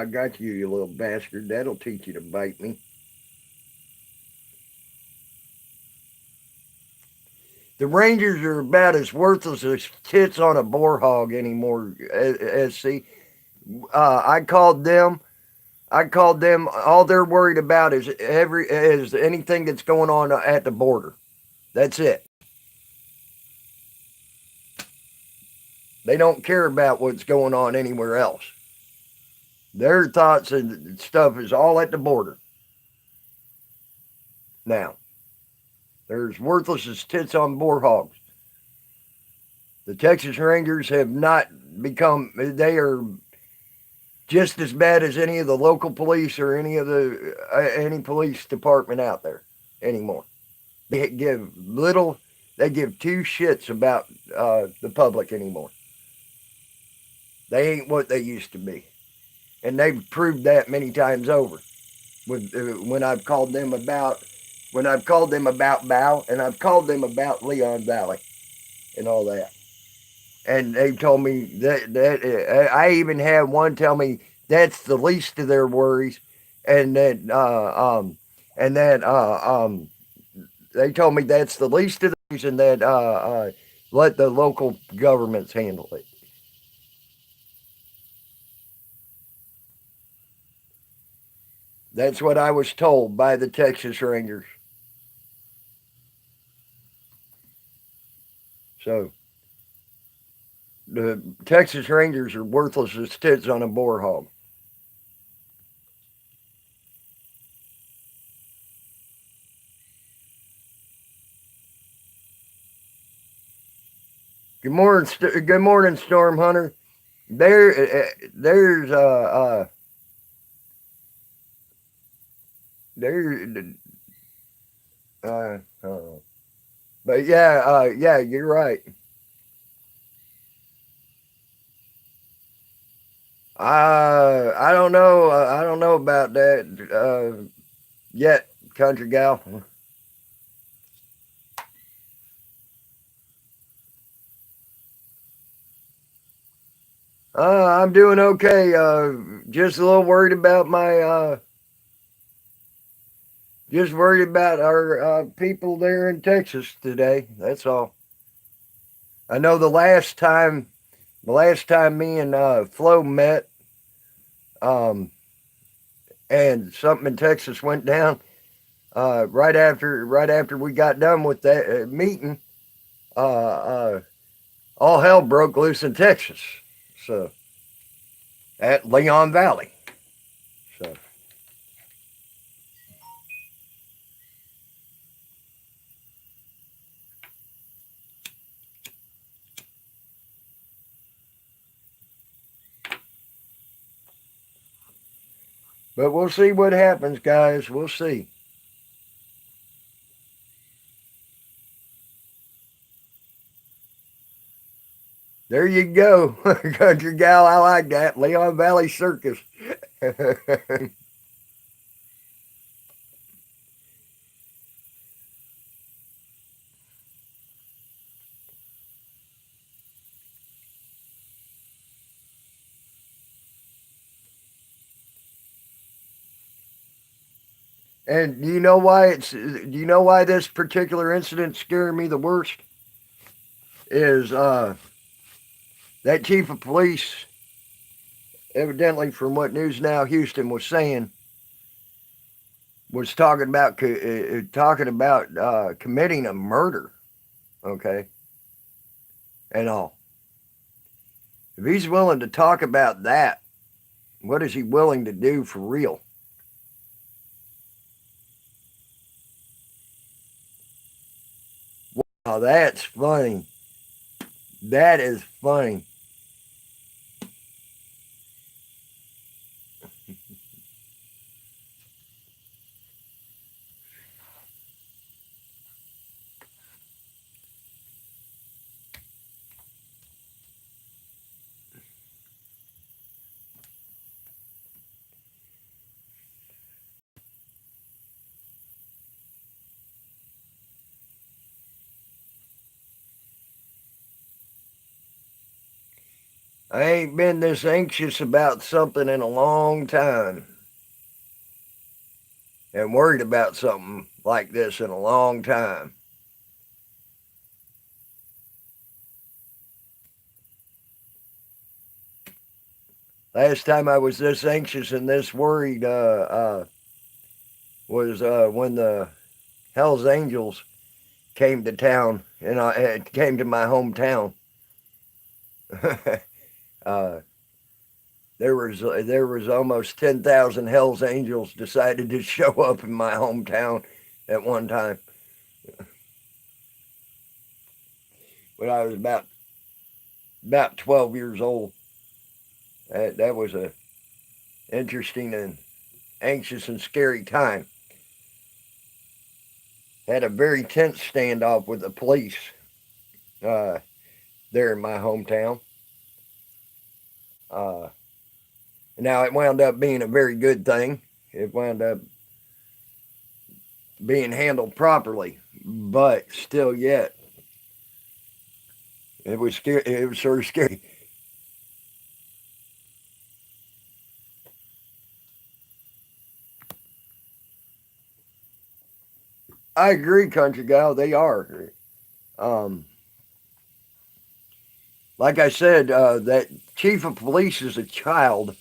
got you, you little bastard. That'll teach you to bite me. The Rangers are about as worthless as tits on a boar hog anymore, SC. I called them. All they're worried about is anything that's going on at the border. That's it. They don't care about what's going on anywhere else. Their thoughts and stuff is all at the border. Now, they're as worthless as tits on boar hogs. The Texas Rangers have not become, they are just as bad as any of the local police or any police department out there anymore. They give two shits about the public anymore. They ain't what they used to be. And they've proved that many times over. When I've called them about Bow, and I've called them about Leon Valley and all that. And they've told me that I even had one tell me that's the least of their worries, and that they told me that's the least of theirs, and that let the local governments handle it. That's what I was told by the Texas Rangers. So the Texas Rangers are worthless as tits on a boar hog. Good morning, Storm Hunter. There's but yeah, you're right. I don't know. I don't know about that yet, country gal. I'm doing okay. Just a little worried about just worried about our people there in Texas today. That's all. I know the last time me and Flo met, and something in Texas went down. Right after we got done with that meeting, all hell broke loose in Texas. So at Leon Valley. So. But we'll see what happens, guys. We'll see. There you go. Country gal, I like that. Leon Valley Circus. And do you know why this particular incident scared me the worst? Is that chief of police, evidently from what News Now Houston was saying, was talking about committing a murder, okay, and all. If he's willing to talk about that, what is he willing to do for real? Oh, that's funny. That is funny. I ain't been this anxious about something in a long time, and worried about something like this in a long time. Last time I was this anxious and this worried was when the Hell's Angels came to town, and it came to my hometown. uh, there was almost 10,000 Hell's Angels decided to show up in my hometown at one time when I was about 12 years old. That was a interesting and anxious and scary time. Had a very tense standoff with the police uh, there in my hometown. Uh, Now it wound up being a very good thing. It wound up being handled properly, but still yet, it was scary. It was sort of scary. I agree, country gal. They are. Um, like I said, that chief of police is a child.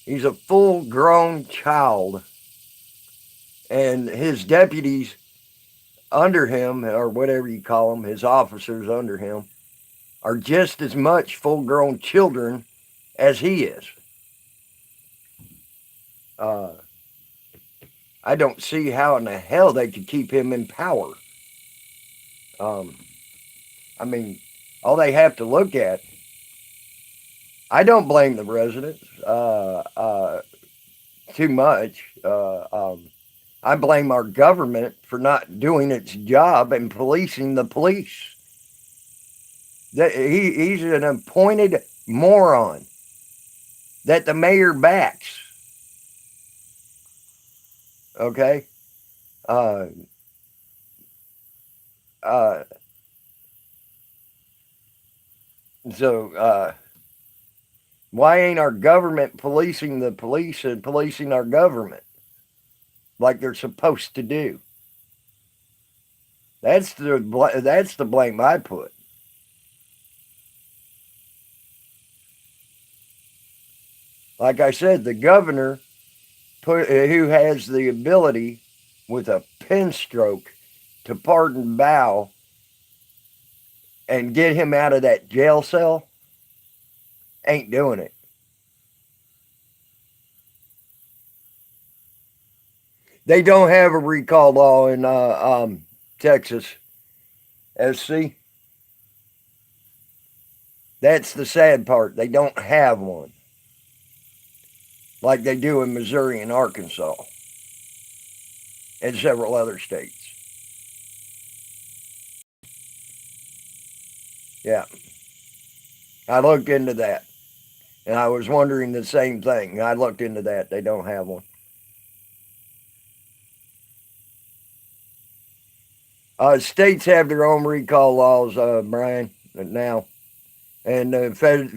He's a full-grown child, and his deputies under him, or whatever you call them, his officers under him, are just as much full-grown children as he is. Uh, I don't see how in the hell they could keep him in power. Um, I mean, all they have to look at. I don't blame the residents too much. I blame our government for not doing its job and policing the police. He's an appointed moron that the mayor backs. Okay? Uh, uh, so, why ain't our government policing the police and policing our government like they're supposed to do? That's the blame I put. Like I said, the governor who has the ability with a pen stroke to pardon Bao and get him out of that jail cell ain't doing it. They don't have a recall law in Texas. SC. That's the sad part. They don't have one like they do in Missouri and Arkansas and several other states. Yeah, I looked into that, and I was wondering the same thing. I looked into that. They don't have one. States have their own recall laws, Brian, now, and the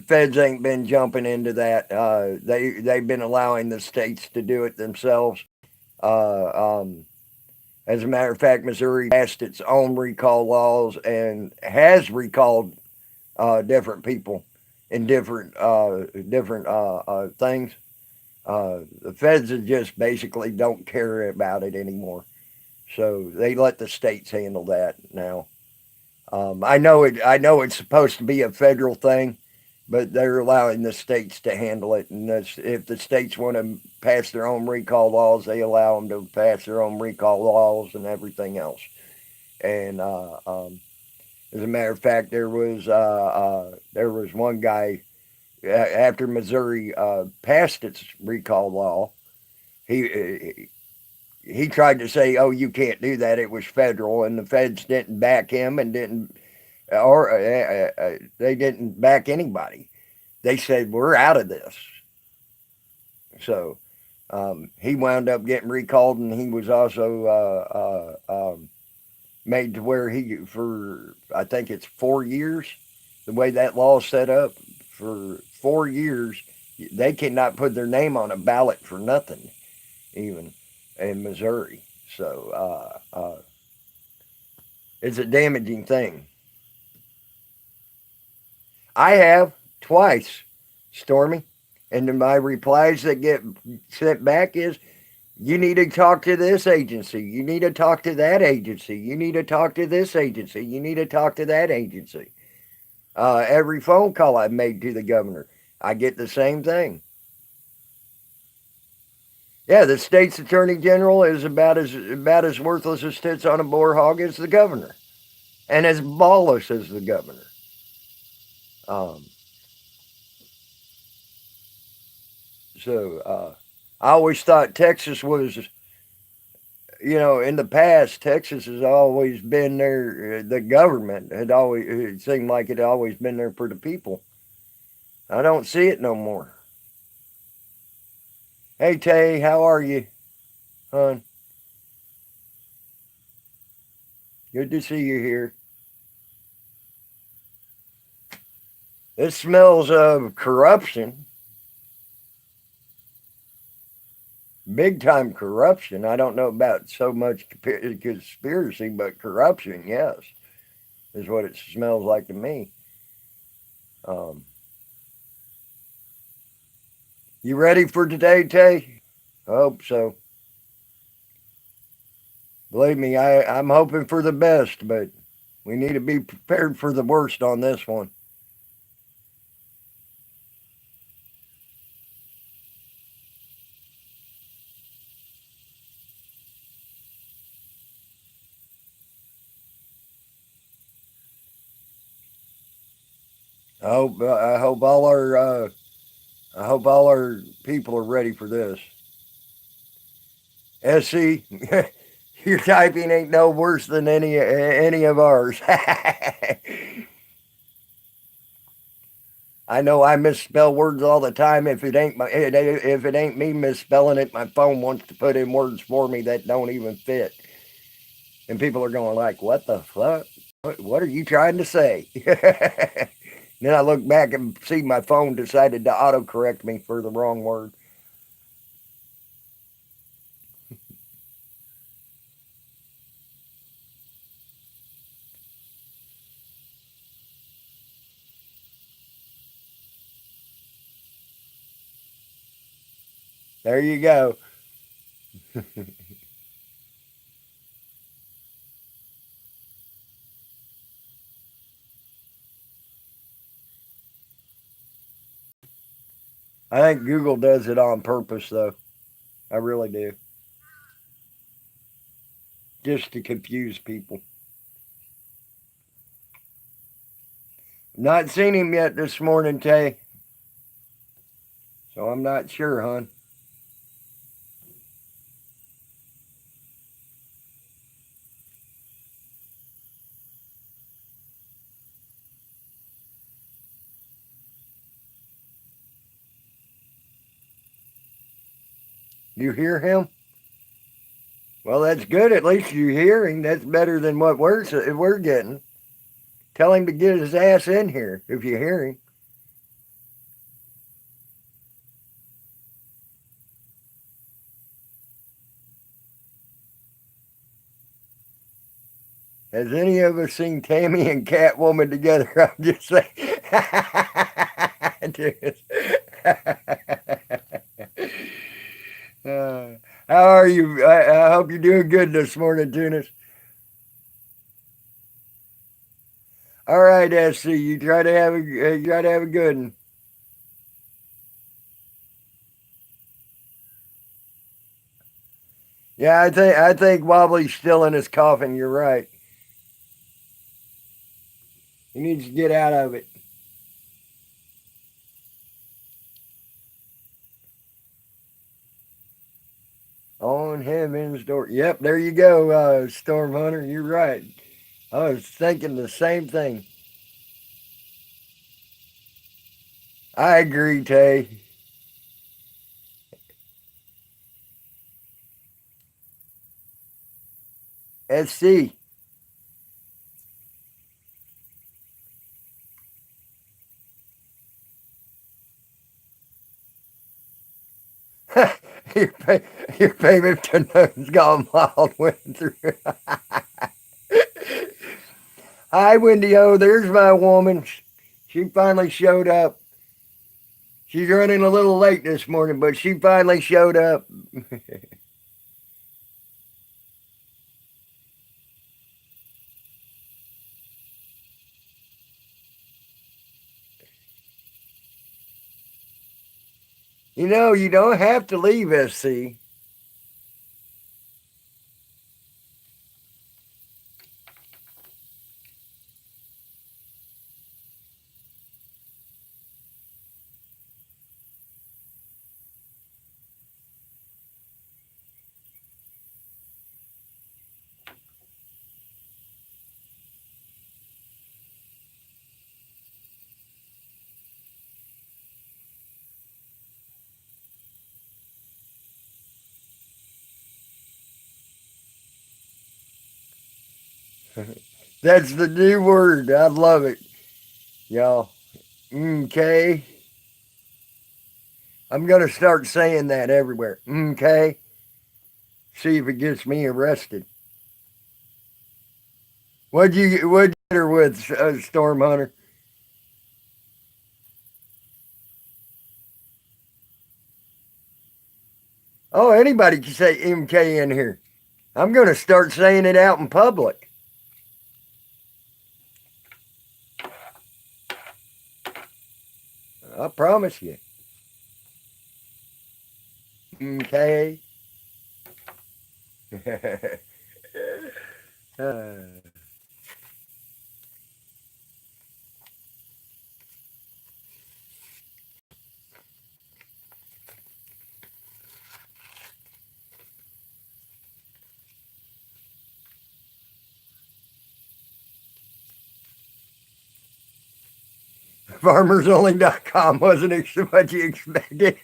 feds ain't been jumping into that. They've been allowing the states to do it themselves. Uh, um, as a matter of fact, Missouri passed its own recall laws and has recalled different people in different things. The feds just basically don't care about it anymore, so they let the states handle that now. I know it. I know it's supposed to be a federal thing, but they're allowing the states to handle it. And if the states want to pass their own recall laws, they allow them to pass their own recall laws and everything else. And as a matter of fact, there was one guy after Missouri passed its recall law. He tried to say, "Oh, you can't do that. It was federal," and the feds didn't back him and didn't, or they didn't back anybody. They said, "We're out of this." So he wound up getting recalled, and he was also made to where for I think it's 4 years, the way that law is set up, for 4 years, they cannot put their name on a ballot for nothing, even in Missouri. So it's a damaging thing. I have twice, Stormy, and my replies that get sent back is, you need to talk to this agency. You need to talk to that agency. You need to talk to this agency. You need to talk to that agency. Every phone call I've made to the governor, I get the same thing. Yeah, the state's attorney general is about as worthless as tits on a boar hog as the governor, and as ballless as the governor. So I always thought Texas was, in the past, Texas has always been there. The government it seemed like it had always been there for the people. I don't see it no more. Hey, Tay, how are you, hon? Good to see you here. It smells of corruption. Big time corruption. I don't know about so much conspiracy, but corruption, yes, is what it smells like to me. You ready for today, Tay? I hope so. Believe me, I'm hoping for the best, but we need to be prepared for the worst on this one. I hope all our people are ready for this. SC, your typing ain't no worse than any of ours. I know I misspell words all the time. If it ain't me misspelling it, my phone wants to put in words for me that don't even fit, and people are going like, "What the fuck? What are you trying to say?" Then I look back and see my phone decided to autocorrect me for the wrong word. There you go. I think Google does it on purpose, though. I really do. Just to confuse people. Not seen him yet this morning, Tay. So I'm not sure, hon. You hear him? Well, that's good. At least you're hearing. That's better than what we're getting. Tell him to get his ass in here if you hear him. Has any of us seen Tammy and Catwoman together? I'm just saying. How are you? I hope you're doing good this morning, Tunis. All right, SC. You try to have a good one. Yeah, I think Wobbly's still in his coffin. You're right. He needs to get out of it. On heaven's door. Yep, there you go, Storm Hunter. You're right. I was thinking the same thing. I agree, Tay. SC. your, your favorite none's gone wild went through. Hi, Wendy O. There's my woman. She finally showed up. She's running a little late this morning, but she finally showed up. You know, you don't have to leave SC. That's the new word. I love it, y'all. Okay. I'm going to start saying that everywhere. Okay. See if it gets me arrested. What'd you get her with, Storm Hunter? Oh, anybody can say MK in here. I'm going to start saying it out in public. I promise you. Okay. uh, FarmersOnly.com wasn't what you expected.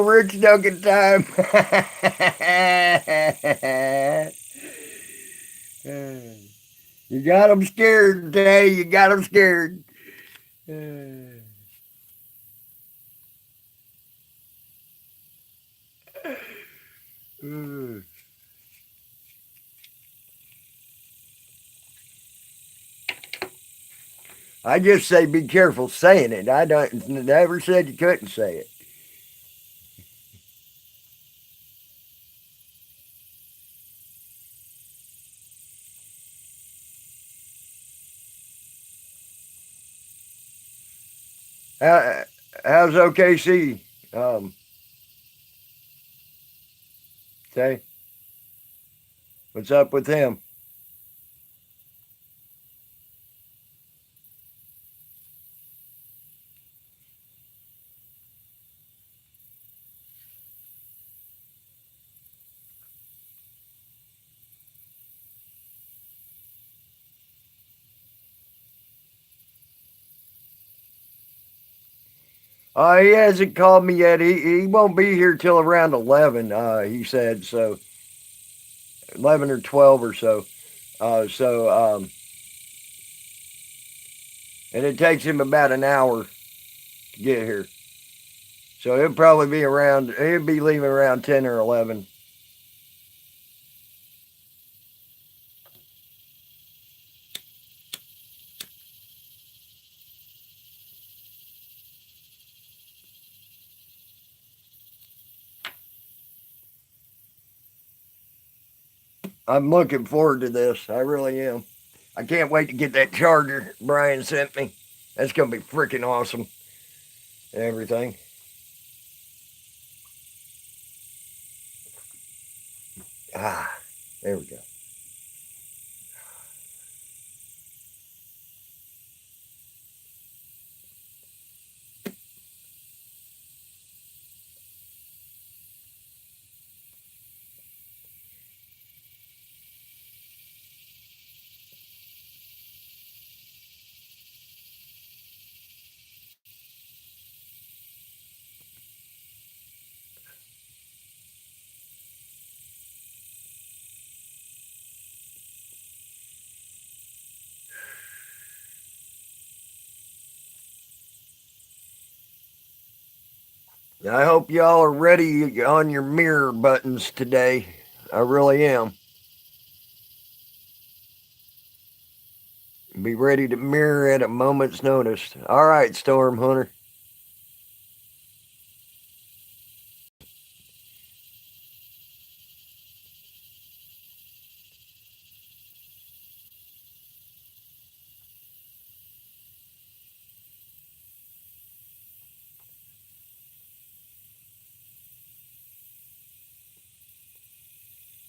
Rich Duncan time. You got them scared today. You got them scared. I just say be careful saying it. I don't never said you couldn't say it. How, how's OKC? Say, what's up with him? He hasn't called me yet. He won't be here till around 11. He said so, 11 or 12 or so. And it takes him about an hour to get here. So he'll probably be around. He'll be leaving around 10 or 11. I'm looking forward to this. I really am. I can't wait to get that charger Brian sent me. That's gonna be freaking awesome. Everything. There we go. I hope y'all are ready on your mirror buttons today. I really am. Be ready to mirror at a moment's notice. All right, Storm Hunter.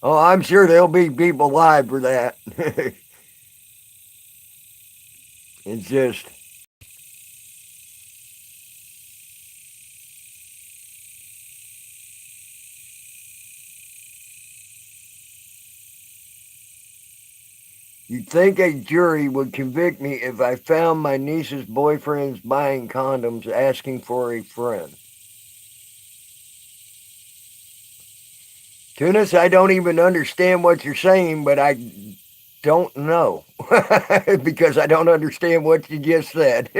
Oh, I'm sure there'll be people live for that. It's just, you'd think a jury would convict me if I found my niece's boyfriend's buying condoms asking for a friend. Tunis, I don't even understand what you're saying, but I don't know because I don't understand what you just said.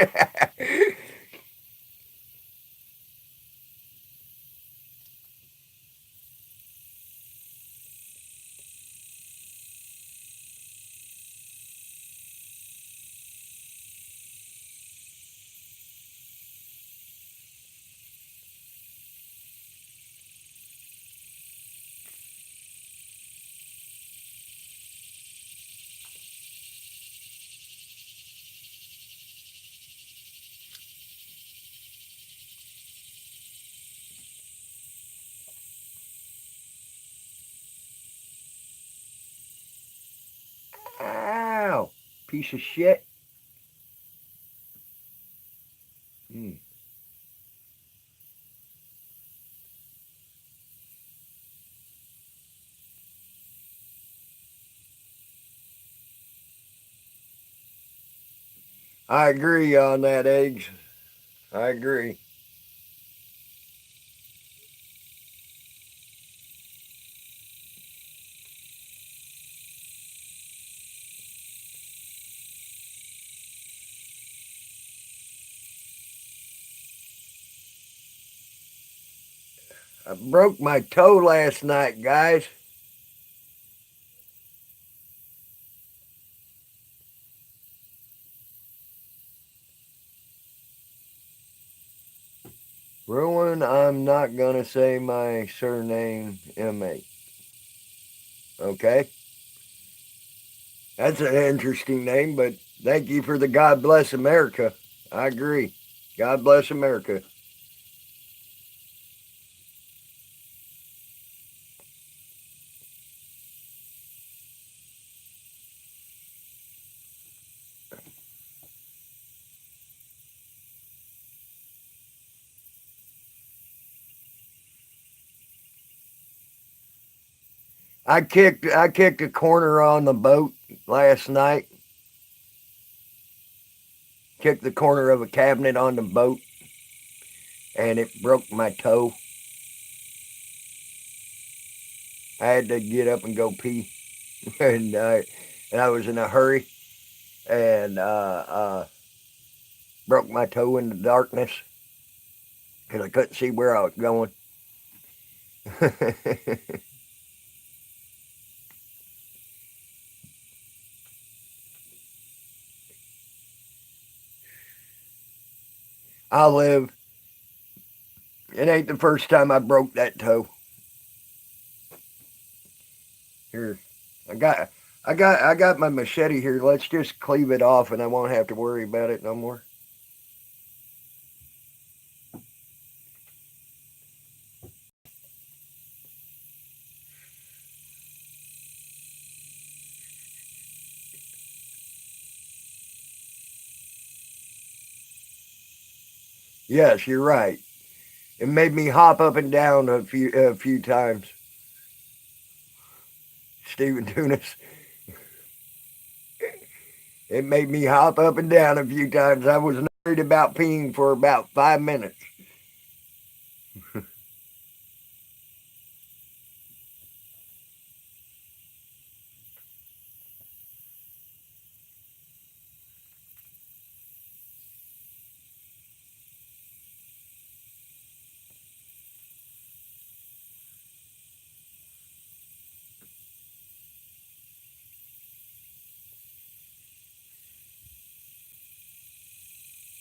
Ow, piece of shit. Hmm. I agree on that, Eggs. I agree. I broke my toe last night, guys. Rowan, I'm not going to say my surname, M8. Okay? That's an interesting name, but thank you for the God Bless America. I agree. God bless America. I kicked a corner on the boat last night. Kicked the corner of a cabinet on the boat, and it broke my toe. I had to get up and go pee, and I was in a hurry, and broke my toe in the darkness because I couldn't see where I was going. I live. It ain't the first time I broke that toe. Here, I got, I got my machete here. Let's just cleave it off, and I won't have to worry about it no more. Yes, you're right. It made me hop up and down a few times. Stephen Tunis. It made me hop up and down a few times. I was worried about peeing for about 5 minutes.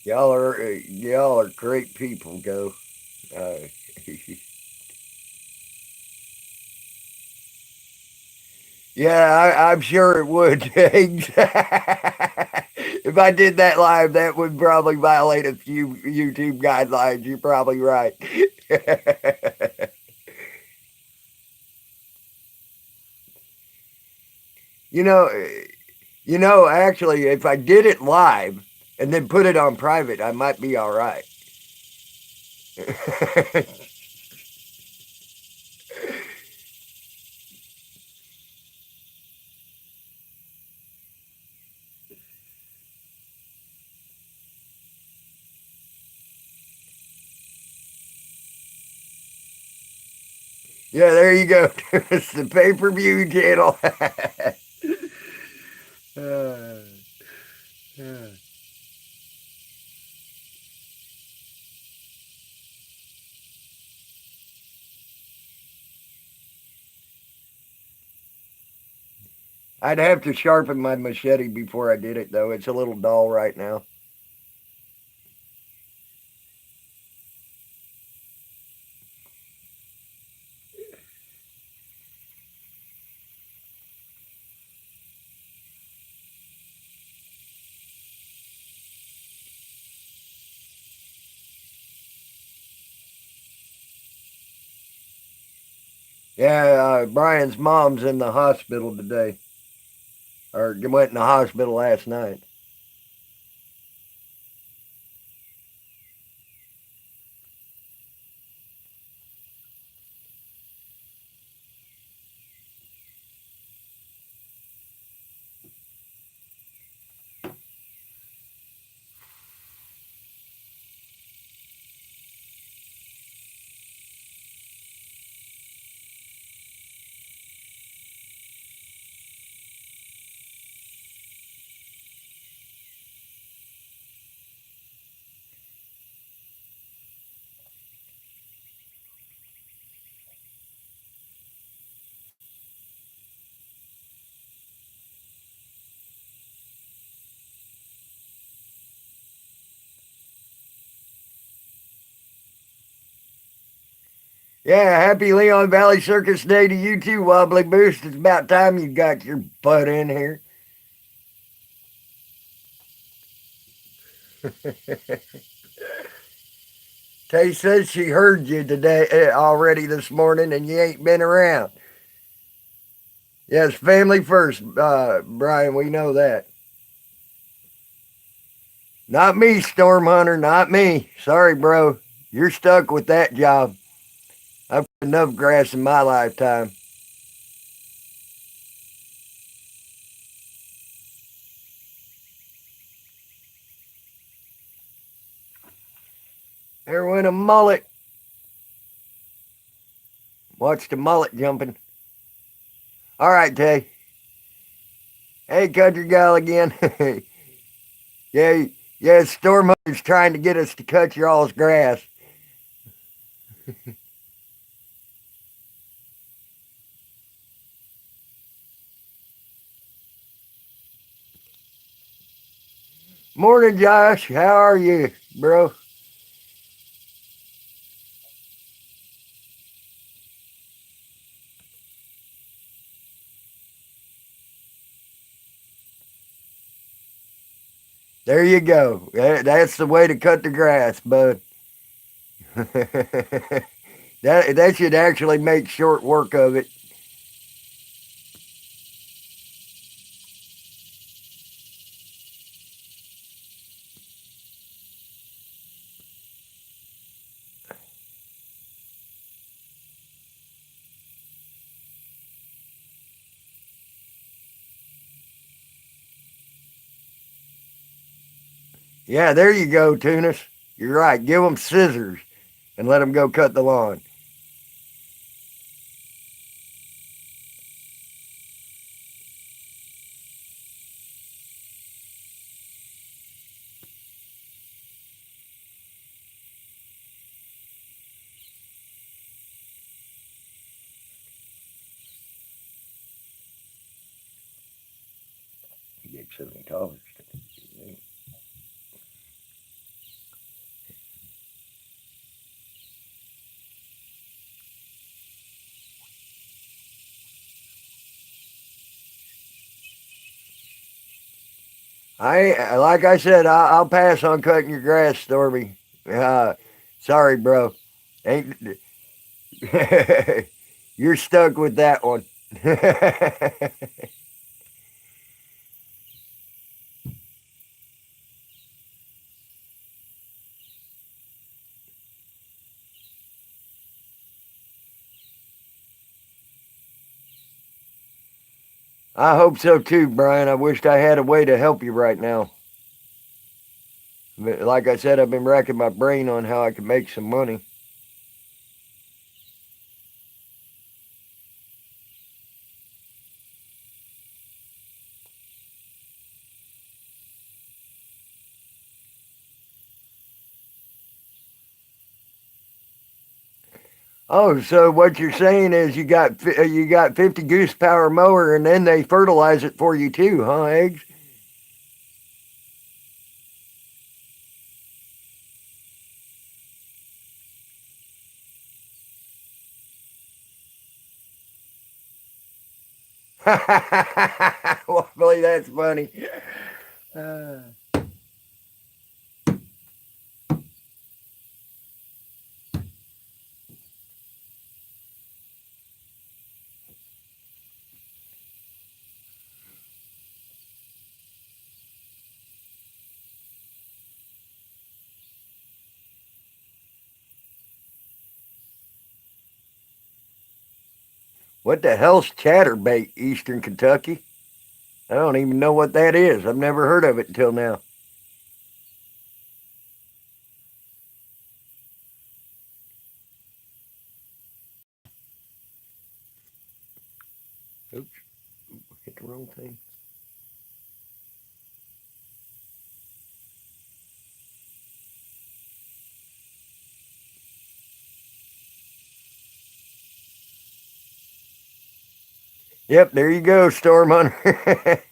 Y'all are great people, go. Uh, yeah, I'm sure it would. If I did that live, that would probably violate a few YouTube guidelines. You're probably right. you know, actually, if I did it live and then put it on private, I might be all right. Yeah, there you go. It's the pay-per-view channel. Uh, uh. I'd have to sharpen my machete before I did it, though. It's a little dull right now. Yeah, Brian's mom's in the hospital today, or went in the hospital last night. Yeah, happy Leon Valley Circus Day to you too, Wobbly Boost. It's about time you got your butt in here. Tay says she heard you today already this morning, and you ain't been around. Yes, family first, Brian. We know that. Not me, Storm Hunter. Not me. Sorry, bro. You're stuck with that job. I've got enough grass in my lifetime. There went a mullet. Watch the mullet jumping. All right, Tay. Hey, country gal again. Yeah, yeah. Storm Hunter's trying to get us to cut your all's grass. Morning, Josh. How are you, bro? There you go. That's the way to cut the grass, bud. That should actually make short work of it. Yeah, there you go, Tunis. You're right. Give them scissors and let them go cut the lawn. You get $70. Like I said, I'll pass on cutting your grass, Stormy. Uh, Sorry, bro. Ain't You're stuck with that one. I hope so too, Brian. I wished I had a way to help you right now. But like I said, I've been racking my brain on how I can make some money. Oh, so what you're saying is you got 50 goose power mower, and then they fertilize it for you too, huh? Eggs? Well, boy, that's funny. Uh, what the hell's chatterbait, Eastern Kentucky? I don't even know what that is. I've never heard of it until now. Oops, hit the wrong thing. Yep, there you go, Storm Hunter.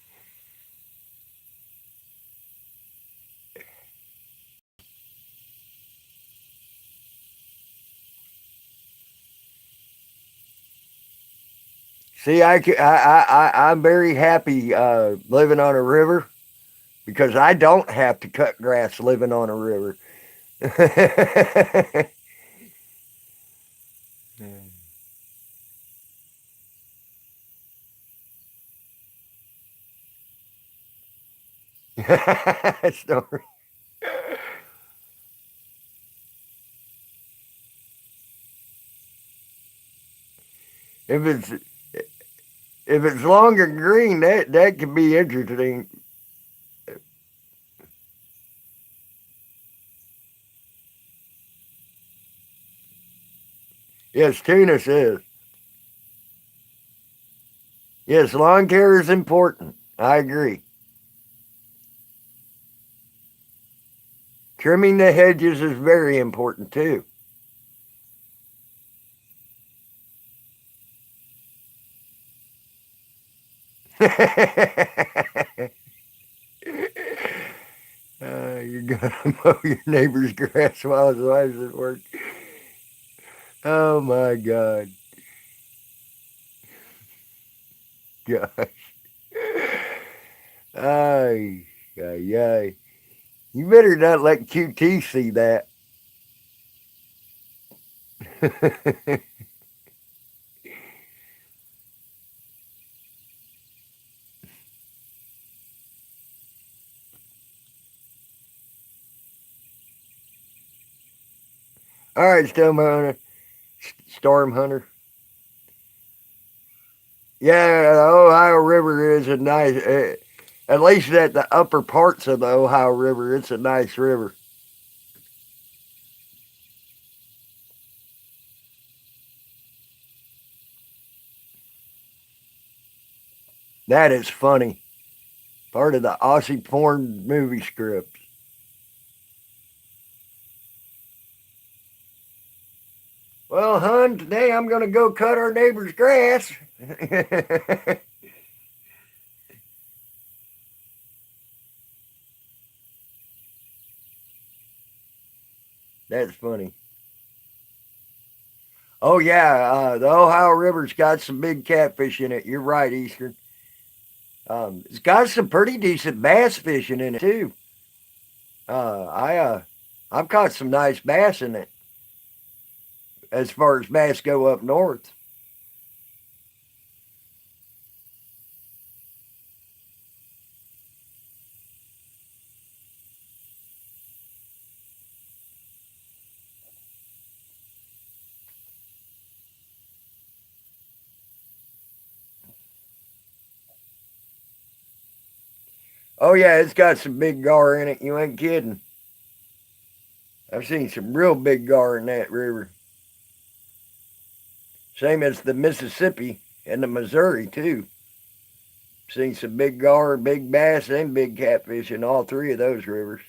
See, I'm very happy living on a river because I don't have to cut grass living on a river. Storm. If it's if it's long and green, that can be interesting. Yes, Tunis is. Yes, lawn care is important. I agree. Trimming the hedges is very important too. You're gonna mow your neighbor's grass while his wife's at work. Oh my God. Gosh. Ay, ay, ay. You better not let QT see that. All right, Storm Hunter. Yeah, the Ohio River is a nice. At least at the upper parts of the Ohio River, it's a nice river. That is funny. Part of the Aussie porn movie script. Well, hon, today I'm going to go cut our neighbor's grass. That's funny. Oh, yeah, the Ohio River's got some big catfish in it. You're right, Eastern. It's got some pretty decent bass fishing in it, too. I've caught some nice bass in it as far as bass go up north. Oh, yeah, it's got some big gar in it. You ain't kidding. I've seen some real big gar in that river. Same as the Mississippi and the Missouri, too. Seen some big gar, big bass, and big catfish in all three of those rivers.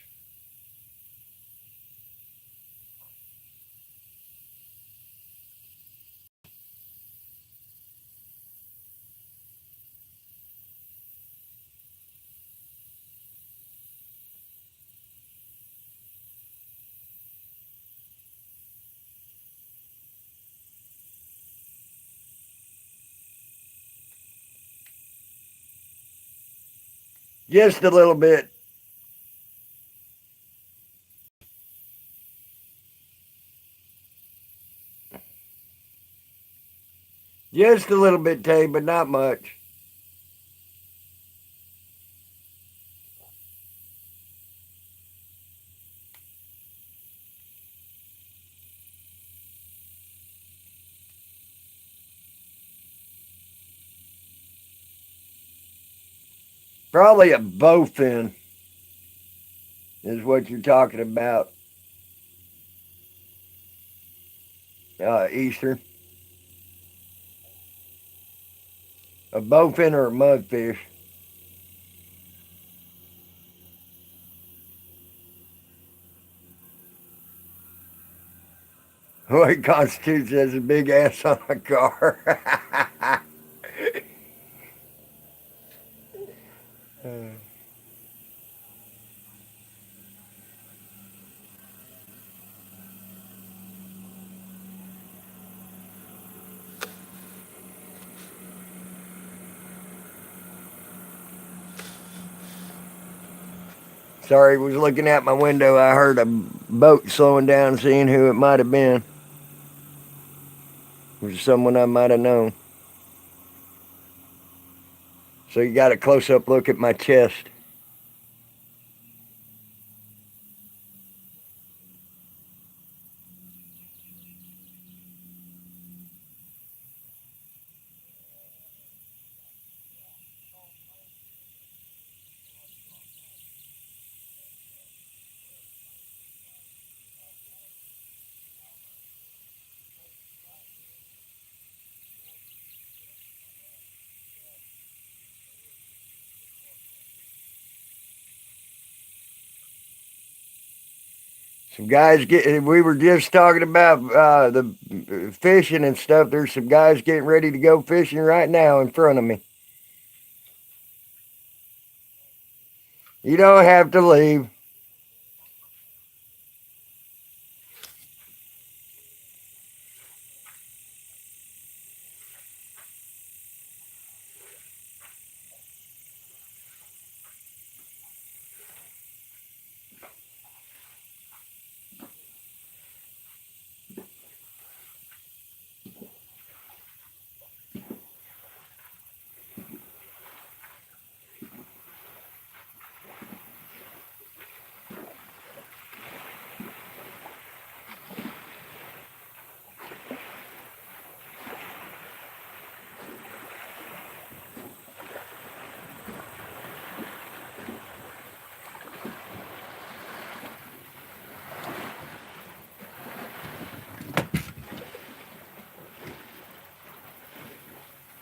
Just a little bit. Just a little bit, Tay, but not much. Probably a bowfin is what you're talking about, Eastern. A bowfin or a mudfish. What constitutes as a big ass on a car? Sorry, was looking out my window. I heard a boat slowing down, seeing who it might have been. It was someone I might have known. So you got a close up look at my chest. Some guys get. We were just talking about the fishing and stuff. There's some guys getting ready to go fishing right now in front of me. You don't have to leave.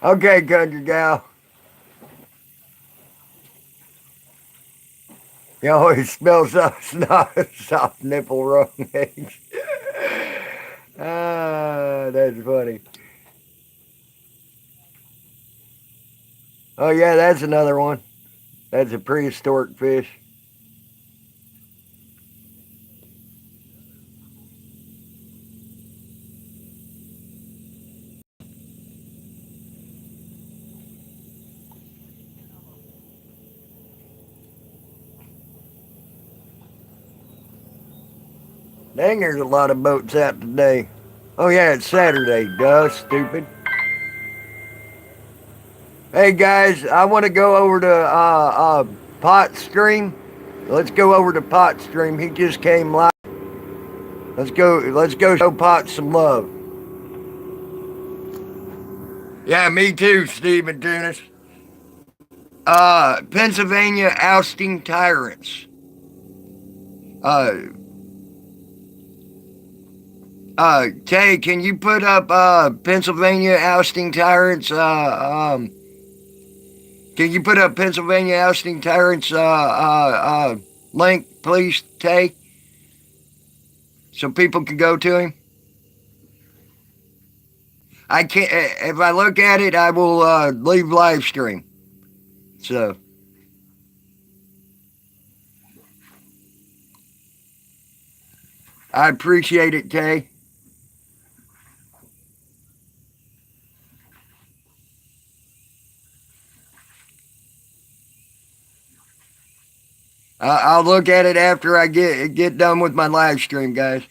Okay, country gal. You always smell soft nipple wrong eggs. Ah, that's funny. Oh yeah, that's another one. That's a prehistoric fish. Dang, there's a lot of boats out today. Oh yeah, it's Saturday. Duh, stupid. Hey guys, I want to go over to Pot Stream. Let's go over to Pot Stream. He just came live. Let's go. Let's go show Pot some love. Yeah, me too, Stephen Tunis. Pennsylvania ousting tyrants. Uh, Tay, can you put up Pennsylvania ousting tyrants? Can you put up Pennsylvania ousting tyrants link, please, Tay, so people can go to him? I can't. If I look at it, I will leave live stream. So. I appreciate it, Tay. I'll look at it after I get done with my live stream, guys.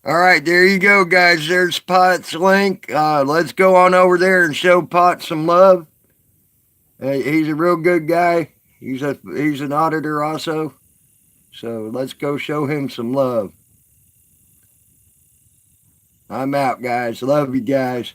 All right, there you go, guys. There's Pot's link. Let's go on over there and show Pot some love. He's a real good guy. He's an auditor also. So let's go show him some love. I'm out, guys. Love you guys.